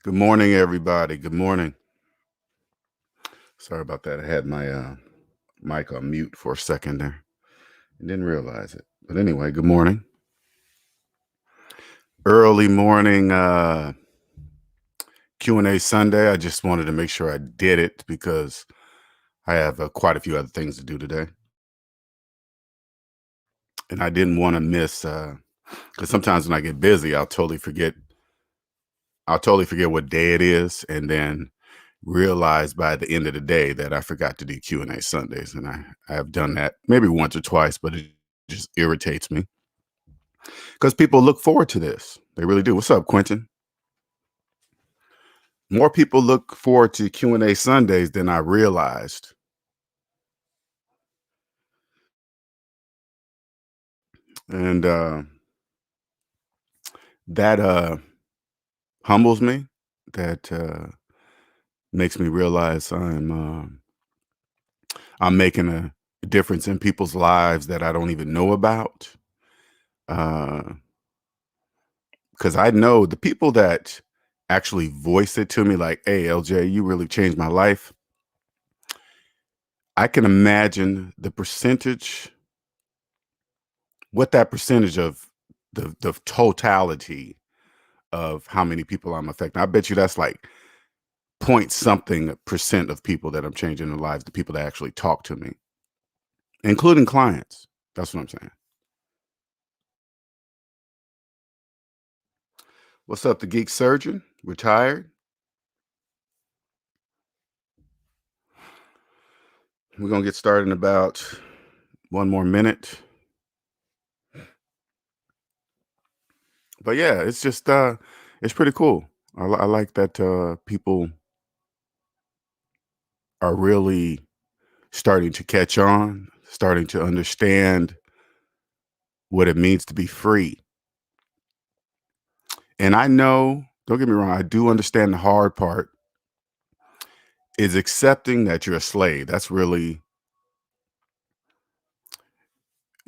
Good morning, everybody. Good morning. Sorry about that. I had my mic on mute for a second there. I didn't realize it. But anyway, good morning. Early morning Q&A Sunday. I just wanted to make sure I did it because I have quite a few other things to do today. And I didn't want to miss because sometimes when I get busy, I'll totally forget what day it is, and then realize by the end of the day that I forgot to do Q&A Sundays. And I have done that maybe once or twice, but it just irritates me because people look forward to this. They really do. What's up, Quentin? More people look forward to Q&A Sundays than I realized. And that humbles me. That makes me realize I'm making a difference in people's lives that I don't even know about. Because I know the people that actually voice it to me, like, "Hey, LJ, you really changed my life." I can imagine the percentage, what that percentage of the totality of how many people I'm affecting. I bet you that's like point something percent of people that I'm changing their lives, the people that actually talk to me, including clients. That's what I'm saying. What's up, the geek surgeon? Retired? We're gonna get started in about one more minute. But yeah, it's just it's pretty cool. I like that people are really starting to catch on, starting to understand what it means to be free. And I know, don't get me wrong, I do understand the hard part is accepting that you're a slave. That's really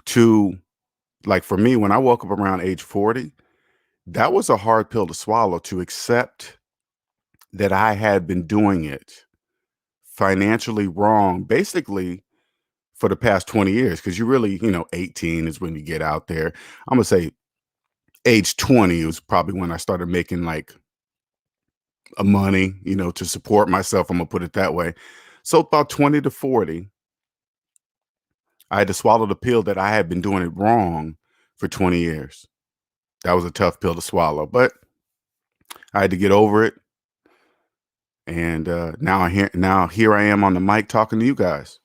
to, like, for me, when I woke up around age 40, that was a hard pill to swallow, to accept that I had been doing it financially wrong, basically for the past 20 years. Cause you really, 18 is when you get out there. I'm gonna say age 20 was probably when I started making like a money, to support myself. I'm gonna put it that way. So about 20 to 40, I had to swallow the pill that I had been doing it wrong for 20 years. That was a tough pill to swallow, but I had to get over it. And now here I am on the mic talking to you guys.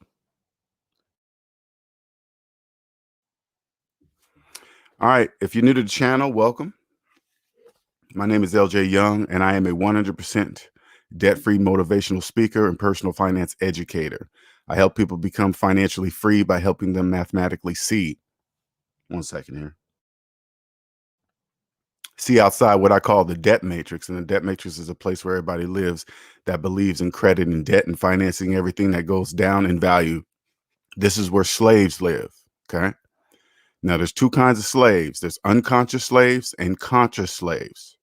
All right, if you're new to the channel, welcome. My name is LJ Young, and I am a 100% debt-free motivational speaker and personal finance educator. I help people become financially free by helping them mathematically see. One second here. See outside what I call the debt matrix. And the debt matrix is a place where everybody lives that believes in credit and debt and financing everything that goes down in value. This is where slaves live. Okay. Now there's two kinds of slaves. There's unconscious slaves and conscious slaves.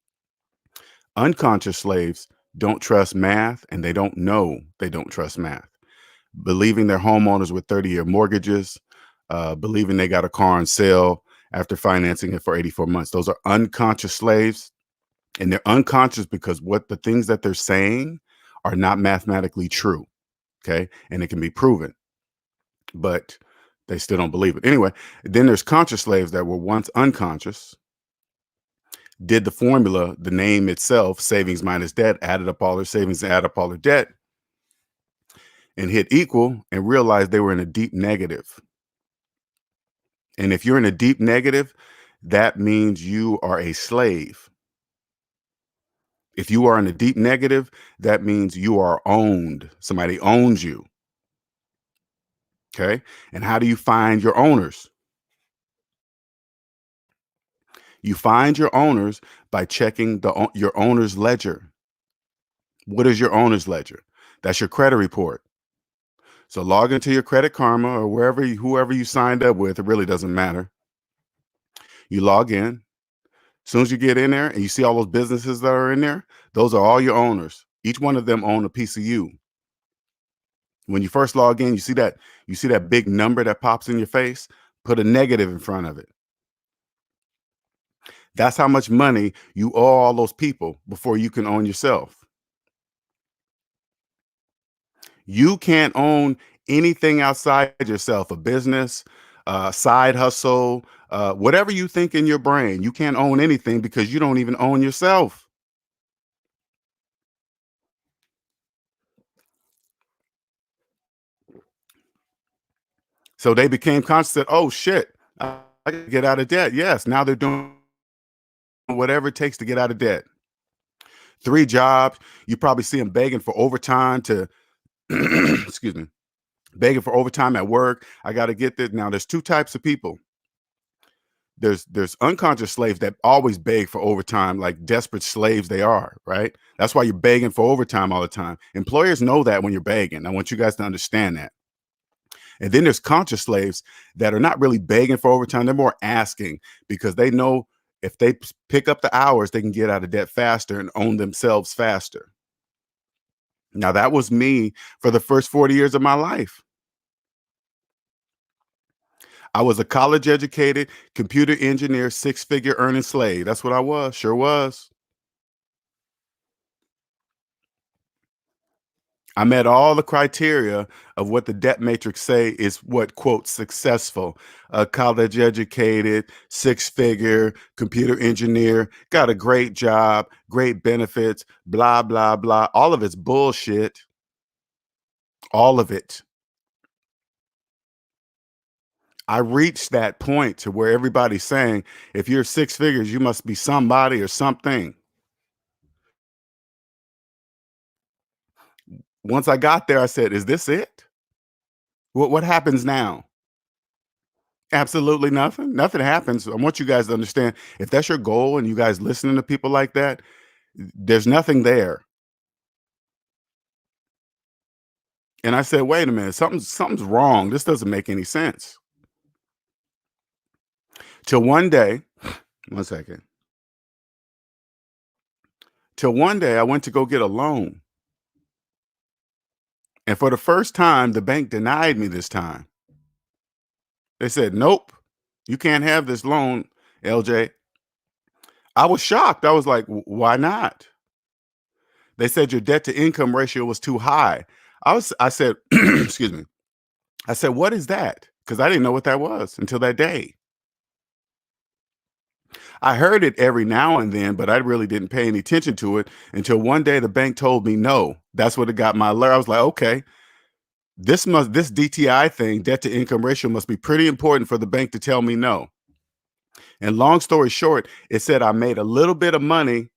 Unconscious slaves don't trust math, and they don't know they don't trust math. Believing they're homeowners with 30-year mortgages, believing they got a car on sale after financing it for 84 months. Those are unconscious slaves, and they're unconscious because what the things that they're saying are not mathematically true. Okay. And it can be proven, but they still don't believe it. Anyway, then there's conscious slaves that were once unconscious, did the formula, the name itself, savings minus debt, added up all their savings and added up all their debt, and hit equal and realized they were in a deep negative. And if you're in a deep negative, that means you are a slave. If you are in a deep negative, that means you are owned. Somebody owns you. Okay. And how do you find your owners? You find your owners by checking your owner's ledger. What is your owner's ledger? That's your credit report. So log into your Credit Karma or whoever you signed up with. It really doesn't matter. You log in. As soon as you get in there and you see all those businesses that are in there, Those are all your owners. Each one of them own a piece of you. When you first log in, you see that big number that pops in your face, put a negative in front of it. That's how much money you owe all those people before you can own yourself. You can't own anything outside yourself, a business, side hustle, whatever you think in your brain. You can't own anything because you don't even own yourself. So they became conscious that, oh shit, I can get out of debt. Yes, now they're doing whatever it takes to get out of debt. 3 jobs, you probably see them begging for overtime to, excuse me, begging for overtime at work. I got to get this. Now, there's two types of people. There's unconscious slaves that always beg for overtime, like desperate slaves they are, right? That's why you're begging for overtime all the time. Employers know that when you're begging. I want you guys to understand that. And then there's conscious slaves that are not really begging for overtime. They're more asking because they know if they pick up the hours, they can get out of debt faster and own themselves faster. Now, that was me for the first 40 years of my life. I was a college educated computer engineer, 6-figure earning slave. That's what I was. Sure was. I met all the criteria of what the debt matrix say is what, quote, successful. A college educated, 6-figure computer engineer, got a great job, great benefits, blah, blah, blah. All of it's bullshit. All of it. I reached that point to where everybody's saying, if you're 6 figures, you must be somebody or something. Once I got there, I said, is this it? What happens now? Absolutely nothing. Nothing happens. I want you guys to understand, if that's your goal and you guys listening to people like that, there's nothing there. And I said, wait a minute, something's wrong. This doesn't make any sense. Till one day, one second. Till one day I went to go get a loan. And for the first time, the bank denied me this time. They said, nope, you can't have this loan, LJ. I was shocked. I was like, why not? They said your debt to income ratio was too high. I said, excuse me. I said, what is that? Because I didn't know what that was until that day. I heard it every now and then, but I really didn't pay any attention to it until one day the bank told me no. That's what it got my alert. I was like, okay, this DTI thing, debt to income ratio, must be pretty important for the bank to tell me no. And long story short, it said I made a little bit of money,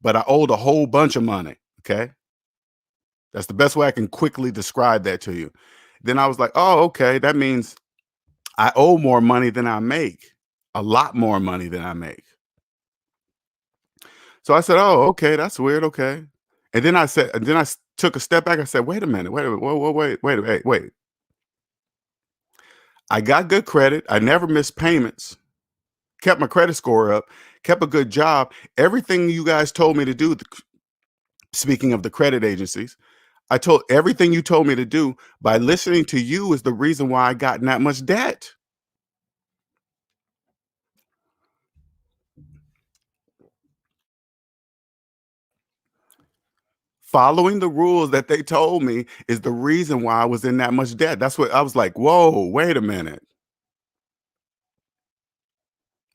but I owed a whole bunch of money. Okay. That's the best way I can quickly describe that to you. Then I was like, oh, okay. That means I owe more money than I make, a lot more money than I make. So I said, oh, okay. That's weird. Okay. And then I took a step back. I said, wait a minute, wait a minute, wait. I got good credit. I never missed payments, kept my credit score up, kept a good job. Everything you guys told me to do, speaking of the credit agencies, I told everything you told me to do by listening to you is the reason why I got in that much debt. Following the rules that they told me is the reason why I was in that much debt. That's what I was like, whoa, wait a minute.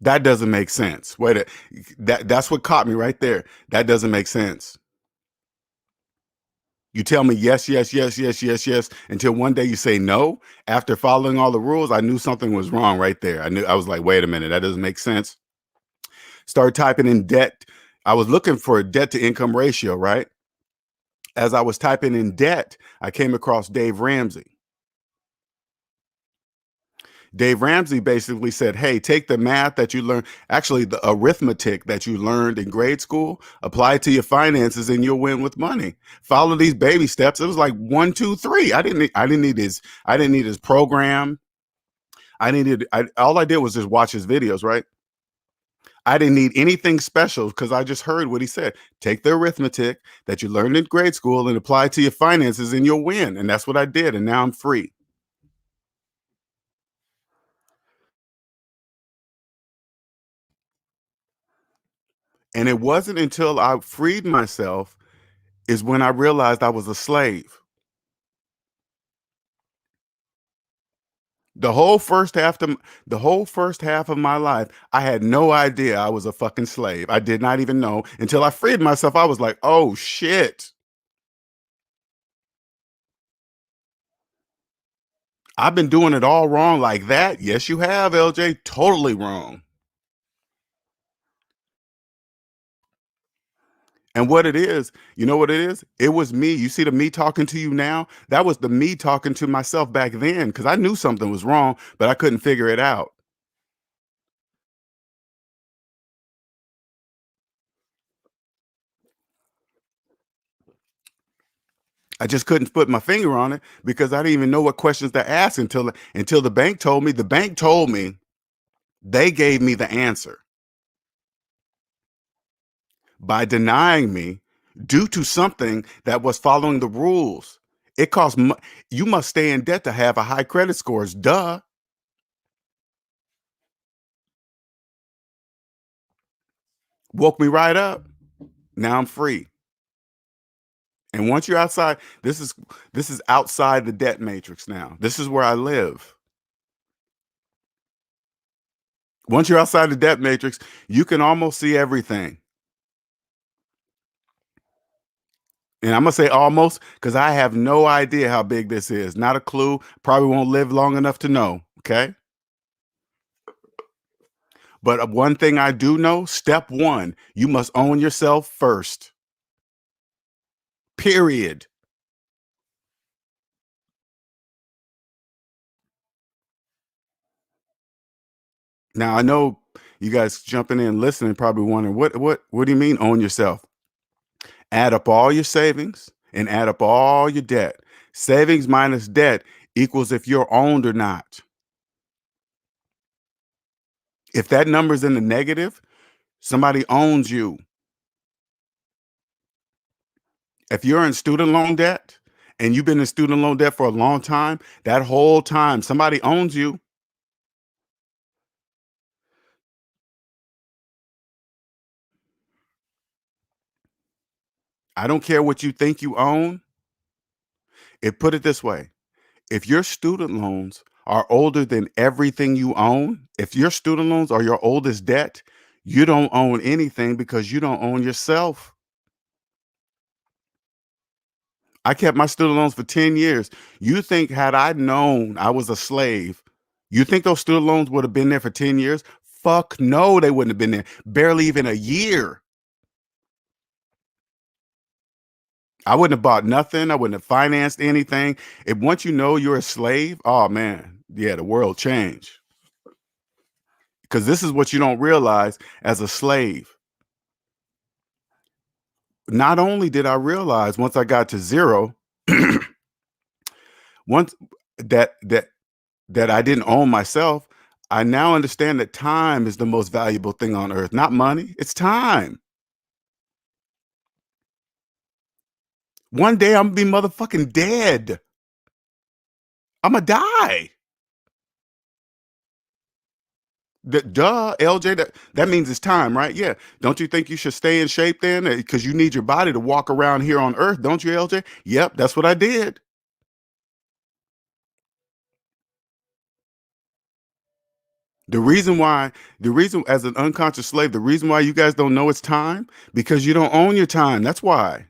That doesn't make sense. That's what caught me right there. That doesn't make sense. You tell me yes, yes, yes, yes, yes, yes, until one day you say no. After following all the rules, I knew something was wrong right there. I was like, wait a minute, that doesn't make sense. Started typing in debt. I was looking for a debt to income ratio, right? As I was typing in debt, I came across Dave Ramsey. Dave Ramsey basically said, hey, take the math that you learned, actually the arithmetic that you learned in grade school, apply it to your finances and you'll win with money. Follow these baby steps. It was like 1, 2, 3. I didn't need his program. All I did was just watch his videos, right? I didn't need anything special because I just heard what he said. Take the arithmetic that you learned in grade school and apply it to your finances and you'll win. And that's what I did. And now I'm free. And it wasn't until I freed myself is when I realized I was a slave. The whole first half of the whole first half of my life, I had no idea I was a fucking slave. I did not even know until I freed myself. I was like, "Oh shit. I've been doing it all wrong like that." Yes, you have, LJ. Totally wrong. And what it is, you know what it is? It was me. You see the me talking to you now? That was the me talking to myself back then because I knew something was wrong, but I couldn't figure it out. I just couldn't put my finger on it because I didn't even know what questions to ask until the bank told me. The bank told me, they gave me the answer by denying me due to something that was following the rules. It costs you must stay in debt to have a high credit scores. Duh. Woke me right up. Now I'm free. And once you're outside, this is outside the debt matrix now. This is where I live. Once you're outside the debt matrix, you can almost see everything. And I'm gonna say almost because I have no idea how big this is. Not a clue. Probably won't live long enough to know. Okay. But one thing I do know, step one, you must own yourself first. Period. Now I know you guys jumping in, listening, probably wondering what do you mean own yourself? Add up all your savings and add up all your debt. Savings minus debt equals if you're owned or not. If that number's in the negative, somebody owns you. If you're in student loan debt and you've been in student loan debt for a long time, that whole time somebody owns you. I don't care what you think you own. Put it this way. If your student loans are older than everything you own, if your student loans are your oldest debt, you don't own anything because you don't own yourself. I kept my student loans for 10 years. You think had I known I was a slave, you think those student loans would have been there for 10 years? Fuck no, they wouldn't have been there. Barely even a year. I wouldn't have bought nothing. I wouldn't have financed anything. If once you know you're a slave, oh man, yeah, the world changed. Because this is what you don't realize as a slave. Not only did I realize once I got to zero, once that that I didn't own myself, I now understand that time is the most valuable thing on earth, not money. It's time. One day I'm gonna be motherfucking dead. I'm gonna die. Duh, LJ. That means it's time, right? Yeah. Don't you think you should stay in shape then? Because you need your body to walk around here on Earth, don't you, LJ? Yep, that's what I did. The reason as an unconscious slave, the reason why you guys don't know it's time because you don't own your time. That's why.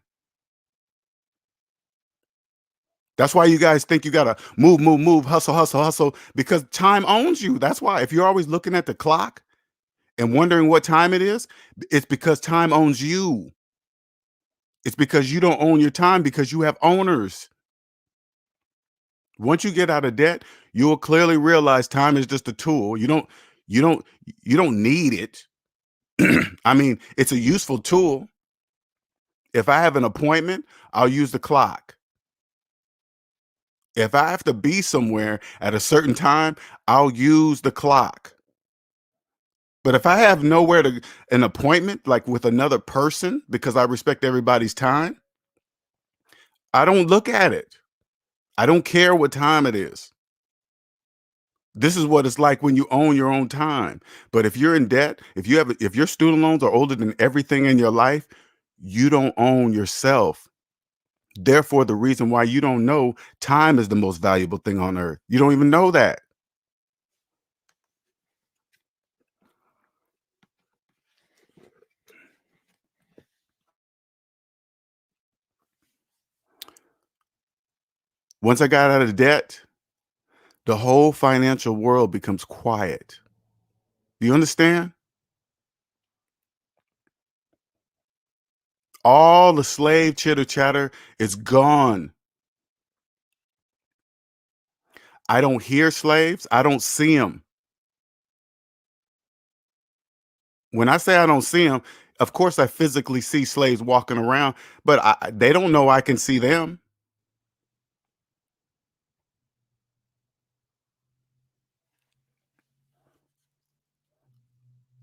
That's why you guys think you gotta move, move, move, hustle, hustle, hustle, because time owns you. That's why. If you're always looking at the clock and wondering what time it is, it's because time owns you. It's because you don't own your time because you have owners. Once you get out of debt, you will clearly realize time is just a tool. You don't you don't need it. I mean, it's a useful tool. If I have an appointment, I'll use the clock. If I have to be somewhere at a certain time, I'll use the clock. But if I have nowhere to an appointment, like with another person, because I respect everybody's time, I don't look at it. I don't care what time it is. This is what it's like when you own your own time. But if you're in debt, if your student loans are older than everything in your life, you don't own yourself. Therefore, the reason why you don't know time is the most valuable thing on earth. You don't even know that. Once I got out of debt, the whole financial world becomes quiet. Do you understand? All the slave chitter chatter is gone. I don't hear slaves. I don't see them. When I say I don't see them, of course I physically see slaves walking around, but they don't know I can see them.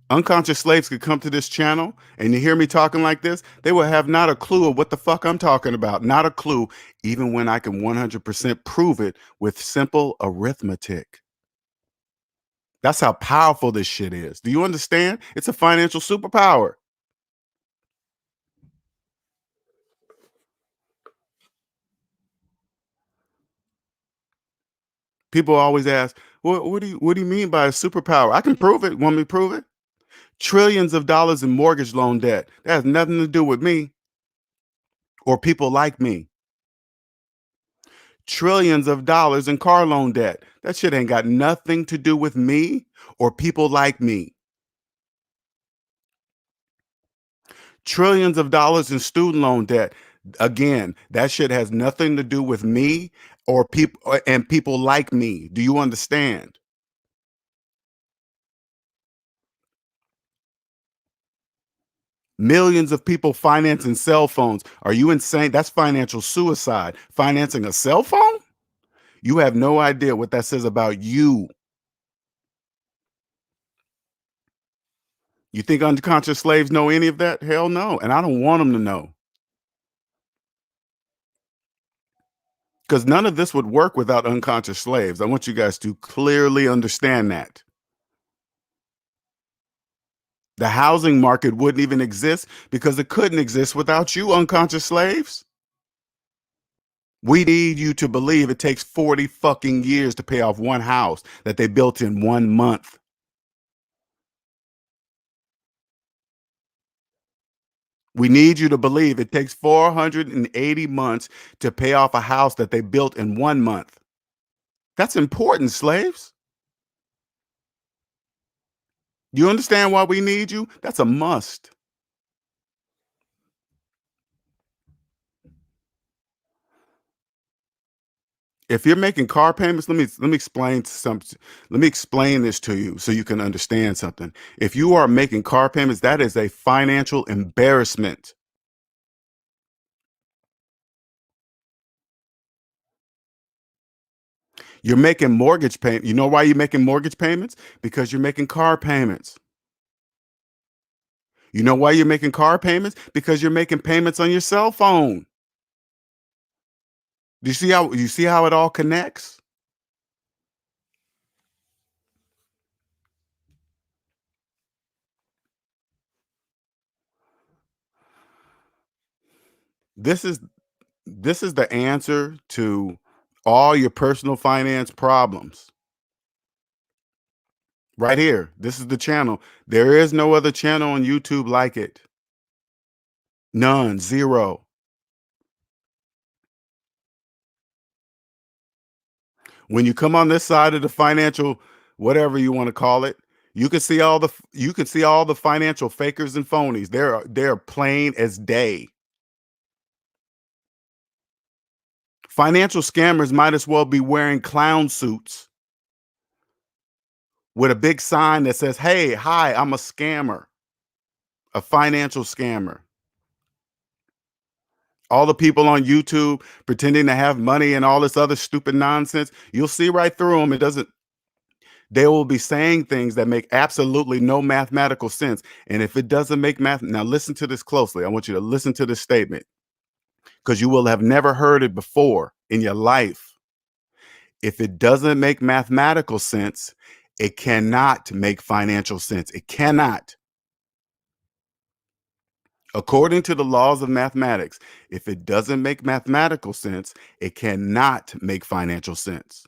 Unconscious slaves could come to this channel and you hear me talking like this, they will have not a clue of what the fuck I'm talking about. Not a clue, even when I can 100% prove it with simple arithmetic. That's how powerful this shit is. Do you understand? It's a financial superpower. People always ask, what do you mean by a superpower? I can prove it. Want me to prove it? Trillions of dollars in mortgage loan debt. That has nothing to do with me or people like me. Trillions of dollars in car loan debt. That shit ain't got nothing to do with me or people like me. Trillions of dollars in student loan debt. Again, that shit has nothing to do with me or people like me. Do you understand? Millions of people financing cell phones. Are you insane? That's financial suicide. Financing a cell phone? You have no idea what that says about you. You think unconscious slaves know any of that? Hell no. And I don't want them to know. Because none of this would work without unconscious slaves. I want you guys to clearly understand that. The housing market wouldn't even exist because it couldn't exist without you, unconscious slaves. We need you to believe it takes 40 fucking years to pay off one house that they built in 1 month. We need you to believe it takes 480 months to pay off a house that they built in 1 month. That's important, slaves. You understand why we need you? That's a must. If you're making car payments, let me explain something. Let me explain this to you so you can understand something. If you are making car payments, that is a financial embarrassment. You're making mortgage payment. You know why you're making mortgage payments? Because you're making car payments. You know why you're making car payments? Because you're making payments on your cell phone. Do you see how it all connects? This is this is the answer to all your personal finance problems. Right here. This is the channel. There is no other channel on YouTube like it. None, zero. When you come on this side of the financial, whatever you want to call it, you can see all the financial fakers and phonies. They're plain as day. Financial scammers might as well be wearing clown suits with a big sign that says, "Hey, hi, I'm a scammer, a financial scammer." All the people on YouTube pretending to have money and all this other stupid nonsense, you'll see right through them. They will be saying things that make absolutely no mathematical sense. And if it doesn't make math, now listen to this closely. I want you to listen to this statement because you will have never heard it before in your life. If it doesn't make mathematical sense, it cannot make financial sense. It cannot. According to the laws of mathematics, if it doesn't make mathematical sense, it cannot make financial sense.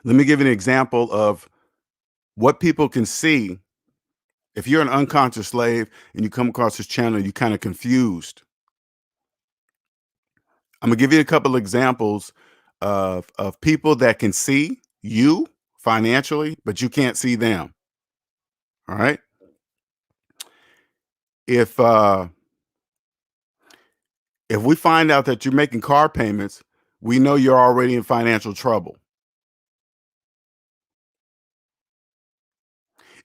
Let me give you an example of what people can see. If you're an unconscious slave and you come across this channel, you're kind of confused. I'm gonna give you a couple examples of people that can see you financially, but you can't see them. All right. If uh if we find out that you're making car payments, we know you're already in financial trouble.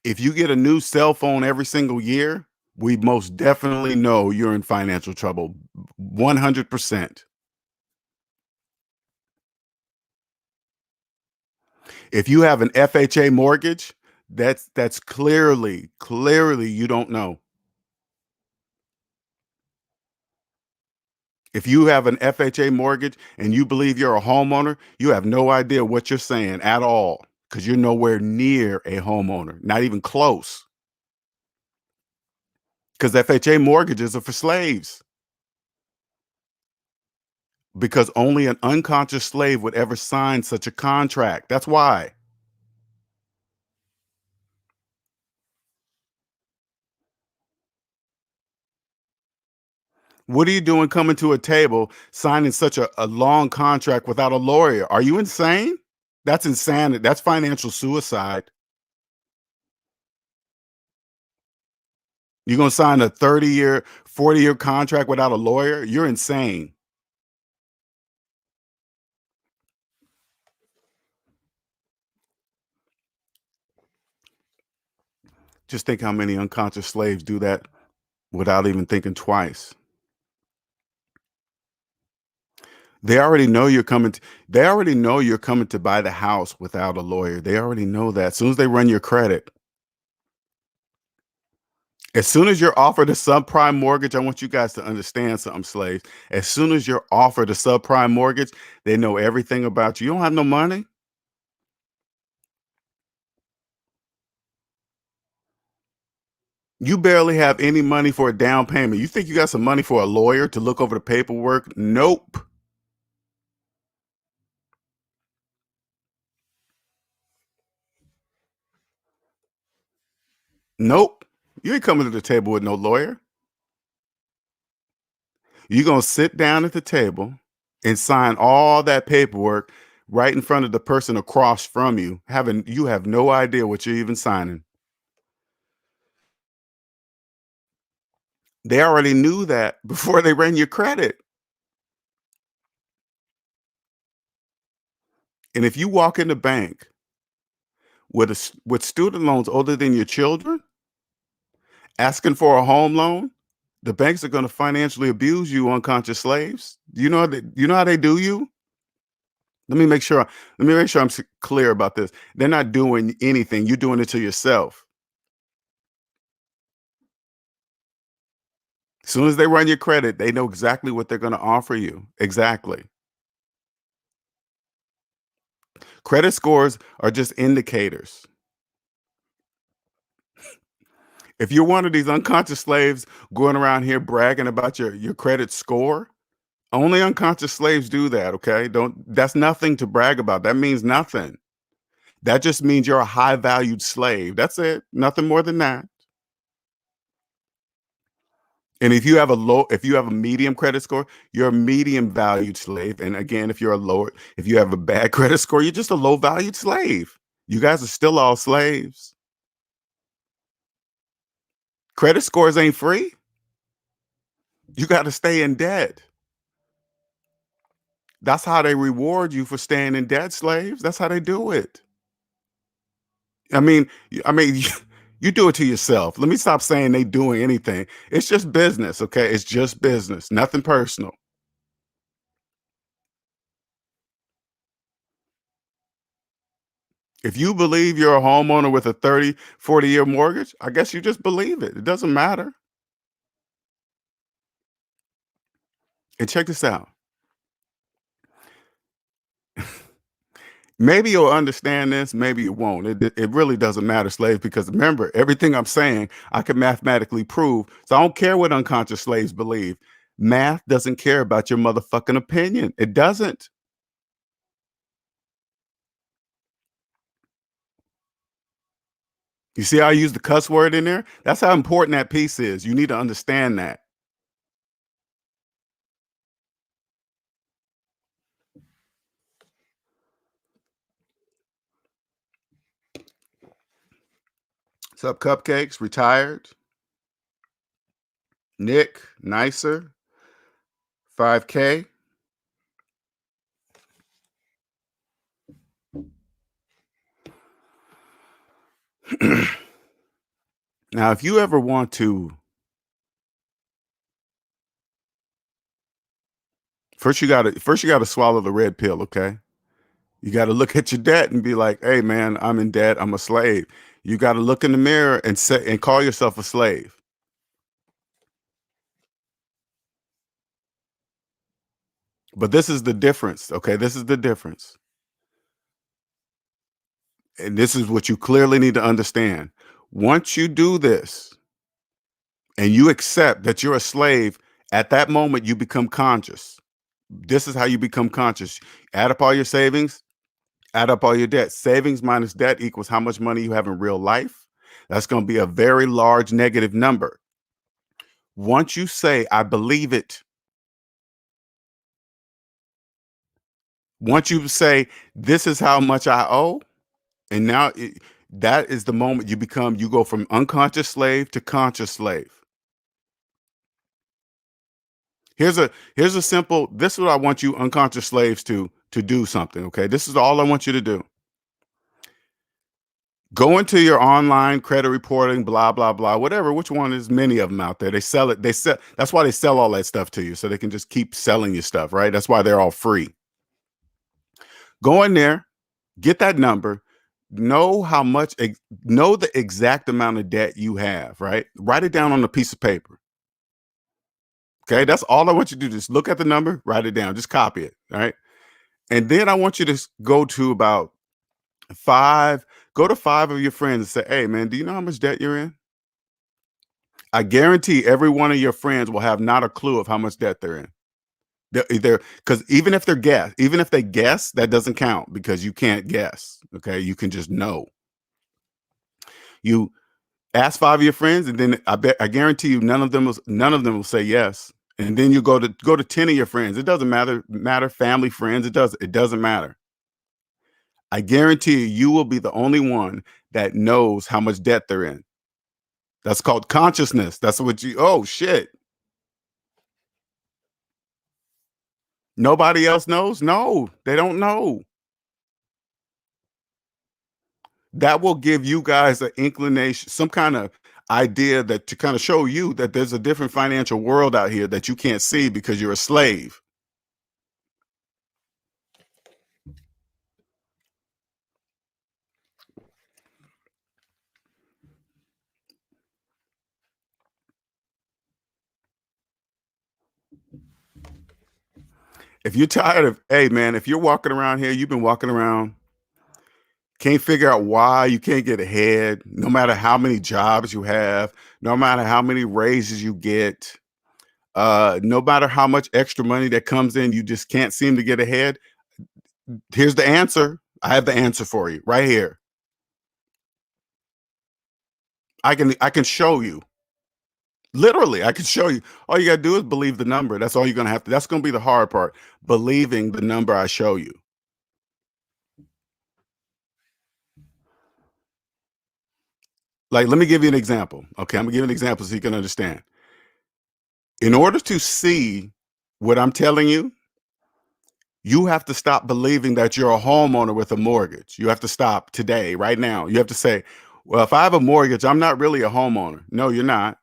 If you get a new cell phone every single year, we most definitely know you're in financial trouble. 100%. If you have an FHA mortgage, that's clearly you don't know. If you have an FHA mortgage and you believe you're a homeowner, you have no idea what you're saying at all because you're nowhere near a homeowner, not even close. Because FHA mortgages are for slaves. Because only an unconscious slave would ever sign such a contract. That's why. What are you doing coming to a table signing such a long contract without a lawyer? Are you insane? That's insanity. That's financial suicide. You're going to sign a 30-year, 40-year contract without a lawyer? You're insane. Just think how many unconscious slaves do that without even thinking twice. They already know you're coming they already know you're coming to buy the house without a lawyer. They already know that. As soon as they run your credit, as soon as you're offered a subprime mortgage, I want you guys to understand something, slaves. As soon as you're offered a subprime mortgage, they know everything about you. You don't have no money. You barely have any money for a down payment. You think you got some money for a lawyer to look over the paperwork? Nope. Nope. You ain't coming to the table with no lawyer. You're going to sit down at the table and sign all that paperwork right in front of the person across from you, having you have no idea what you're even signing. They already knew that before they ran your credit. And if you walk in the bank with student loans older than your children, asking for a home loan, the banks are going to financially abuse you, unconscious slaves. You know how they do you? Let me make sure. Let me make sure clear about this. They're not doing anything. You're doing it to yourself. As soon as they run your credit, they know exactly what they're going to offer you. Exactly. Credit scores are just indicators. If you're one of these unconscious slaves going around here bragging about your credit score, only unconscious slaves do that, okay? Don't That's nothing to brag about. That means nothing. That just means you're a high valued slave. That's it. Nothing more than that. And if you have a medium credit score, you're a medium valued slave. And again, if you have a bad credit score, you're just a low valued slave. You guys are still all slaves. Credit scores ain't free. You got to stay in debt. That's how they reward you for staying in debt, slaves. That's how they do it. I mean, I mean, You do it to yourself. Let me stop saying they doing anything. It's just business, okay? It's just business, nothing personal. If you believe you're a homeowner with a 30, 40-year mortgage, I guess you just believe it. It doesn't matter. And check this out. Maybe you'll understand this, maybe you won't. It really doesn't matter, slaves, because remember, everything I'm saying, I can mathematically prove. So I don't care what unconscious slaves believe. Math doesn't care about your motherfucking opinion. It doesn't. You see how I use the cuss word in there? That's how important that piece is. You need to understand that. What's up, Cupcakes? Retired. Nick, nicer. 5K. Now, if you ever want to, first you gotta swallow the red pill, okay? You gotta look at your debt and be like, hey man, I'm in debt, I'm a slave. You gotta look in the mirror and say and call yourself a slave. But this is the difference, okay? This is the difference. And this is what you clearly need to understand. Once you do this and you accept that you're a slave, at that moment you become conscious. This is how you become conscious. Add up all your savings, add up all your debt. Savings minus debt equals how much money you have in real life. That's going to be a very large negative number. Once you say, I believe it, once you say, this is how much I owe, and now that is the moment you go from unconscious slave to conscious slave. Here's a simple, this is what I want you unconscious slaves to do something, okay? This is all I want you to do. Go into your online credit reporting, blah, blah, blah, whatever, which one is many of them out there. They sell it, that's why they sell all that stuff to you, so they can just keep selling you stuff, right? That's why they're all free. Go in there, get that number, know how much, know the exact amount of debt you have, right? Write it down on a piece of paper. Okay, that's all I want you to do. Just look at the number, write it down, just copy it, all right? And then I want you to go to about go to 5 of your friends and say, hey man, do you know how much debt you're in? I guarantee every one of your friends will have not a clue of how much debt they're in. They're because even if they guess, that doesn't count because you can't guess. Okay, you can just know. You ask 5 of your friends, and then I guarantee you none of them will say yes. And then you go to 10 of your friends. It doesn't matter family, friends. It doesn't matter. I guarantee you will be the only one that knows how much debt they're in. That's called consciousness. That's what oh shit. Nobody else knows? No, they don't know. That will give you guys an inclination, some kind of idea that to kind of show you that there's a different financial world out here that you can't see because you're a slave. If you're tired of, hey man, if you're walking around here, you've been walking around, can't figure out why you can't get ahead, no matter how many jobs you have, no matter how many raises you get, no matter how much extra money that comes in, you just can't seem to get ahead. Here's the answer. I have the answer for you right here. I can show you. Literally, I can show you. All you gotta do is believe the number. That's all you're gonna have to. That's gonna be the hard part. Believing the number I show you. Like, let me give you an example. Okay, I'm gonna give you an example so you can understand. In order to see what I'm telling you, you have to stop believing that you're a homeowner with a mortgage. You have to stop today, right now. You have to say, Well, if I have a mortgage, I'm not really a homeowner. No, you're not.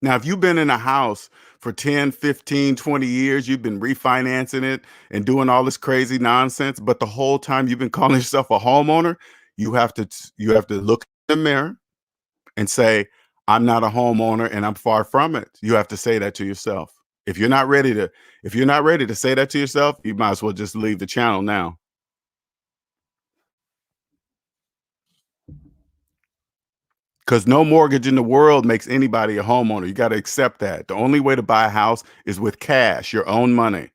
Now, if you've been in a house for 10, 15, 20 years, you've been refinancing it and doing all this crazy nonsense, but the whole time you've been calling yourself a homeowner, you have to look in the mirror and say, I'm not a homeowner and I'm far from it. You have to say that to yourself. If you're not ready to if you're not ready to say that to yourself, you might as well just leave the channel now. Because no mortgage in the world makes anybody a homeowner. You got to accept that. The only way to buy a house is with cash, your own money.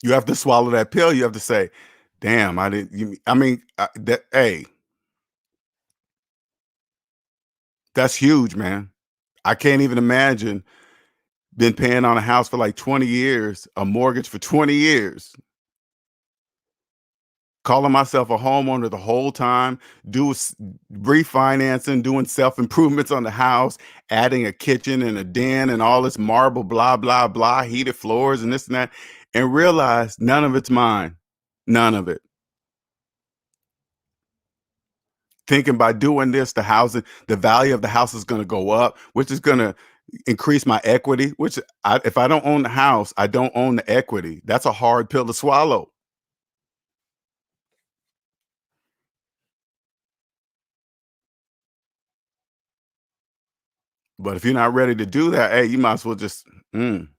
You have to swallow that pill. You have to say, "Damn, I didn't." I mean, that. Hey, that's huge, man. I can't even imagine been paying on a house for like 20 years, a mortgage for 20 years, calling myself a homeowner the whole time, do refinancing, doing self improvements on the house, adding a kitchen and a den and all this marble, blah blah blah, heated floors and this and that, and realize none of it's mine, none of it. Thinking by doing this, the value of the house is going to go up, which is going to increase my equity. If I don't own the house, I don't own the equity. That's a hard pill to swallow. But if you're not ready to do that, hey, you might as well just. Mm.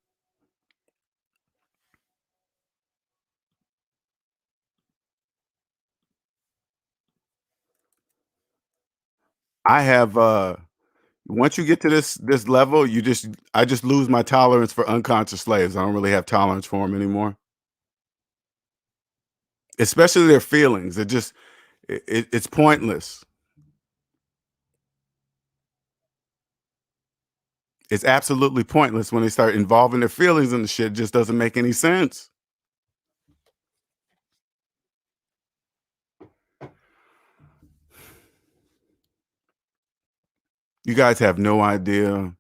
I have once you get to this level, I just lose my tolerance for unconscious slaves. I don't really have tolerance for them anymore, especially their feelings. It's pointless. It's absolutely pointless when they start involving their feelings in the shit. It just doesn't make any sense. You guys have no idea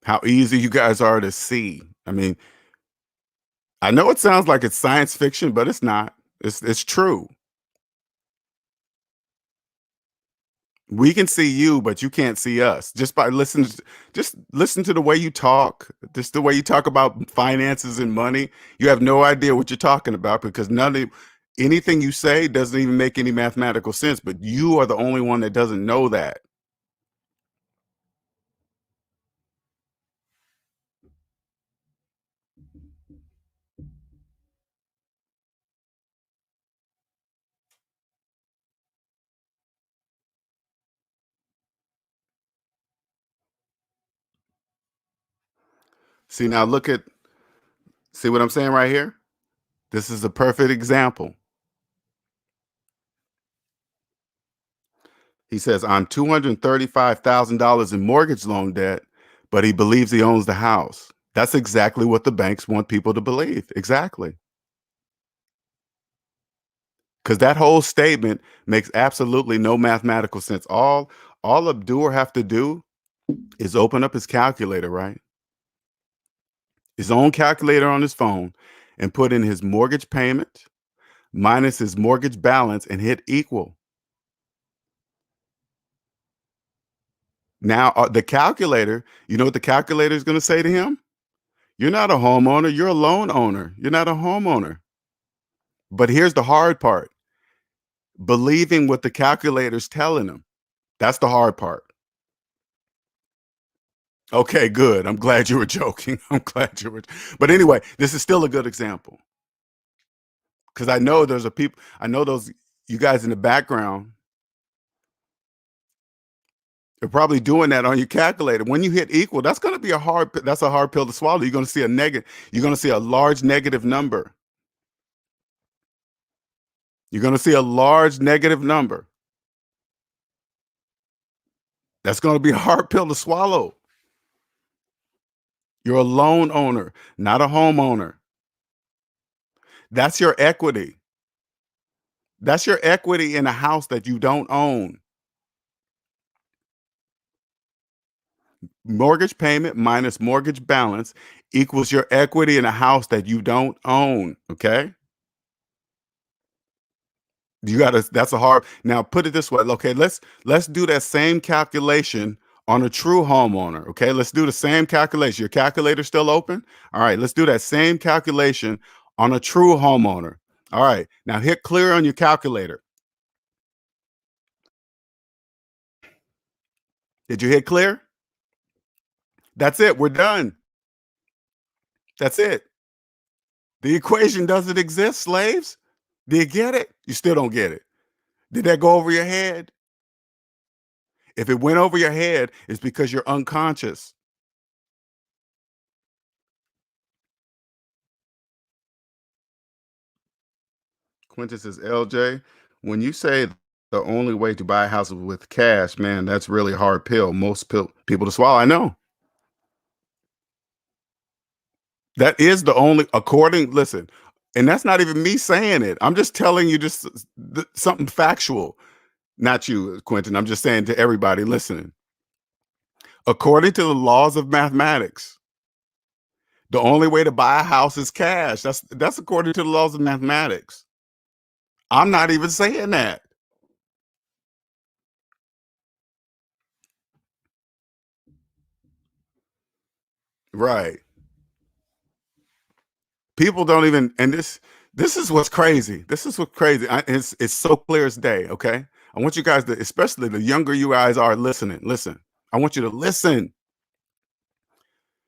how easy you guys are to see. I mean, I know it sounds like it's science fiction, but it's not. It's true. We can see you, but you can't see us. Just listen to the way you talk, just the way you talk about finances and money. You have no idea what you're talking about because none of anything you say doesn't even make any mathematical sense, but you are the only one that doesn't know that. See now see what I'm saying right here? This is a perfect example. He says, I'm $235,000 in mortgage loan debt, but he believes he owns the house. That's exactly what the banks want people to believe. Exactly. Because that whole statement makes absolutely no mathematical sense. All Abdur have to do is open up his calculator, right? His own calculator on his phone and put in his mortgage payment minus his mortgage balance and hit equal. Now, the calculator, you know what the calculator is going to say to him? You're not a homeowner, you're a loan owner. You're not a homeowner. But here's the hard part, believing what the calculator's telling him. That's the hard part. Okay, good. I'm glad you were joking. I'm glad you were. But anyway, this is still a good example because I know there's a people. I know those you guys in the background are probably doing that on your calculator. When you hit equal, that's going to be a hard. That's a hard pill to swallow. You're going to see a negative. You're going to see a large negative number. You're going to see a large negative number. That's going to be a hard pill to swallow. You're a loan owner, not a homeowner. That's your equity. That's your equity in a house that you don't own. Mortgage payment minus mortgage balance equals your equity in a house that you don't own. Okay. You gotta, that's a hard, now put it this way. Okay, let's do that same calculation on a true homeowner. Okay, let's do the same calculation. Your calculator still open? All right, let's do that same calculation on a true homeowner. All right, now hit clear on your calculator. Did you hit clear? That's it. We're done. That's it. The equation doesn't exist, slaves. Do you get it? You still don't get it. Did that go over your head? If it went over your head, it's because you're unconscious. Quintus says, LJ, when you say the only way to buy a house with cash, man, that's really a hard pill. Most people to swallow. I know. That is the only, according, listen, and that's not even me saying it. I'm just telling you just something factual. Not you, Quentin. I'm just saying to everybody listening. According to the laws of mathematics, the only way to buy a house is cash. That's according to the laws of mathematics. I'm not even saying that. Right. People don't even, and this is what's crazy. This is what's crazy. It's so clear as day. Okay, I want you guys to, especially the younger you guys are listening. Listen, I want you to listen.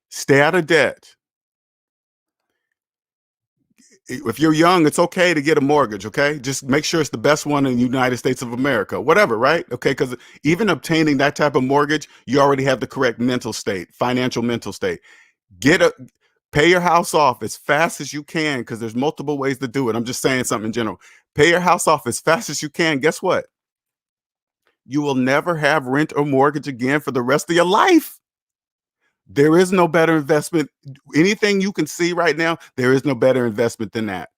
Stay out of debt. If you're young, it's okay to get a mortgage. Okay, just make sure it's the best one in the United States of America, whatever, right? Okay, because even obtaining that type of mortgage, you already have the correct mental state, financial mental state. Get a Pay your house off as fast as you can, because there's multiple ways to do it. I'm just saying something in general. Pay your house off as fast as you can. Guess what? You will never have rent or mortgage again for the rest of your life. There is no better investment. Anything you can see right now, there is no better investment than that.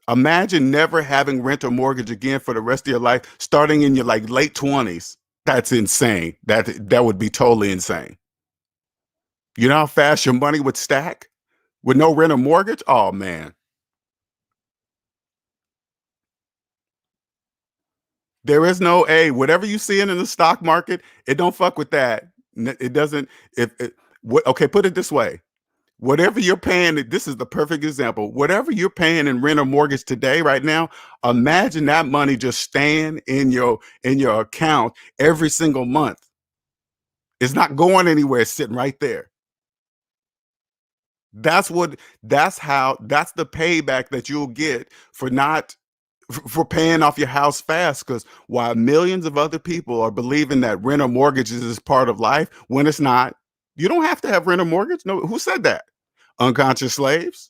Imagine never having rent or mortgage again for the rest of your life, starting in your like late 20s. That's insane. That would be totally insane. You know how fast your money would stack with no rent or mortgage? Oh man. There is no a whatever you see in the stock market, it don't fuck with that. It doesn't. If it, what, okay, put it this way: whatever you're paying, this is the perfect example. Whatever you're paying in rent or mortgage today, right now, imagine that money just staying in your account every single month. It's not going anywhere. It's sitting right there. That's what. That's how. That's the payback that you'll get for not for paying off your house fast, because while millions of other people are believing that rent or mortgages is part of life, when it's not. You don't have to have rent or mortgage. No, who said that? Unconscious slaves.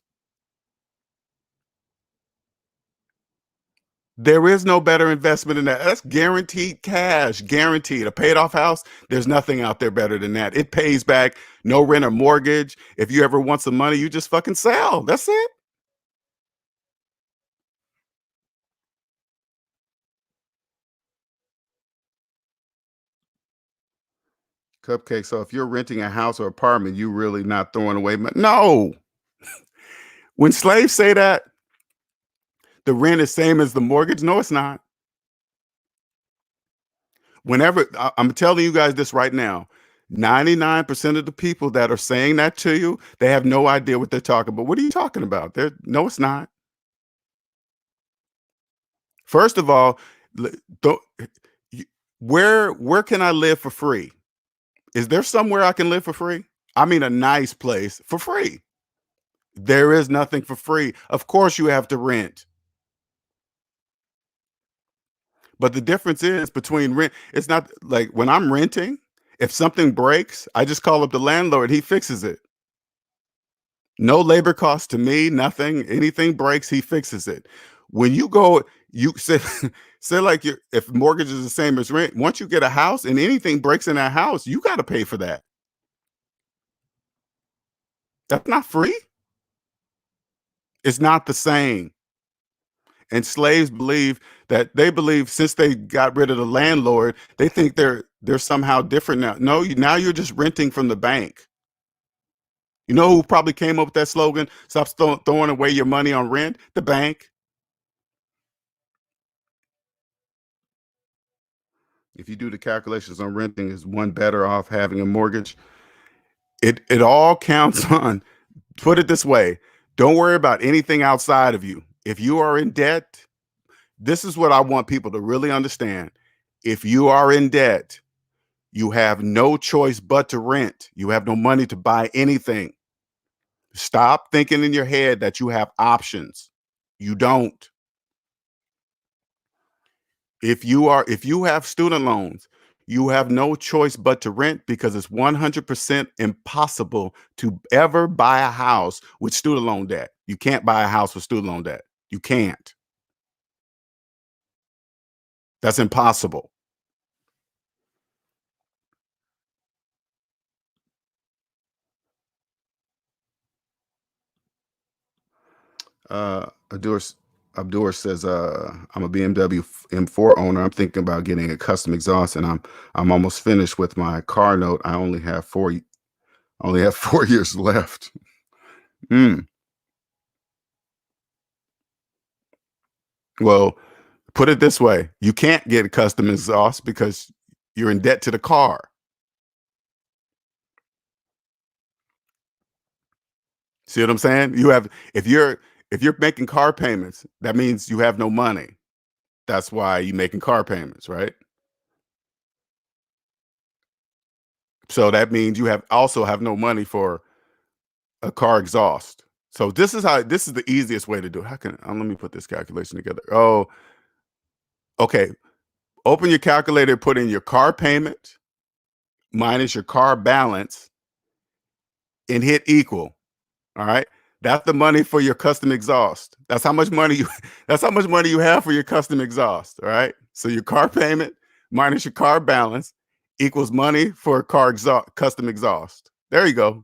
There is no better investment in that. That's guaranteed cash, guaranteed. A paid off house, there's nothing out there better than that. It pays back, no rent or mortgage. If you ever want some money, you just fucking sell. That's it. Cupcake. So if you're renting a house or apartment, you really not throwing away money. No. When slaves say that, the rent is same as the mortgage. No, it's not. Whenever I'm telling you guys this right now, 99% of the people that are saying that to you, they have no idea what they're talking about. What are you talking about? No, it's not. First of all, don't, where can I live for free? Is there somewhere I can live for free? I mean, a nice place for free. There is nothing for free. Of course, you have to rent. But the difference is between rent, it's not like when I'm renting, if something breaks, I just call up the landlord, he fixes it. No labor cost to me, nothing. Anything breaks, he fixes it. When you go, you say, say like if mortgage is the same as rent, once you get a house and anything breaks in that house, you got to pay for that. That's not free. It's not the same. And slaves believe that they believe since they got rid of the landlord, they think they're somehow different now. No, now you're just renting from the bank. You know who probably came up with that slogan? Stop throwing away your money on rent? The bank. If you do the calculations on renting, is one better off having a mortgage? It all counts on, put it this way, don't worry about anything outside of you. If you are in debt, this is what I want people to really understand. If you are in debt, you have no choice but to rent. You have no money to buy anything. Stop thinking in your head that you have options. You don't. If you have student loans, you have no choice but to rent because it's 100% impossible to ever buy a house with student loan debt. You can't buy a house with student loan debt. You can't. That's impossible. Abdur Abdur says, I'm a BMW M4 owner. I'm thinking about getting a custom exhaust, and I'm almost finished with my car note. I only have 4 years left. Mm. Well, put it this way: you can't get a custom exhaust because you're in debt to the car. See what I'm saying? If you're making car payments, that means you have no money. That's why you're making car payments, right? So that means you have also have no money for a car exhaust. So this is the easiest way to do it. Let me put this calculation together. Oh, okay. Open your calculator, put in your car payment minus your car balance and hit equal. All right. That's the money for your custom exhaust. That's how much money you that's how much money you have for your custom exhaust. All right. So your car payment minus your car balance equals money for a custom exhaust. There you go.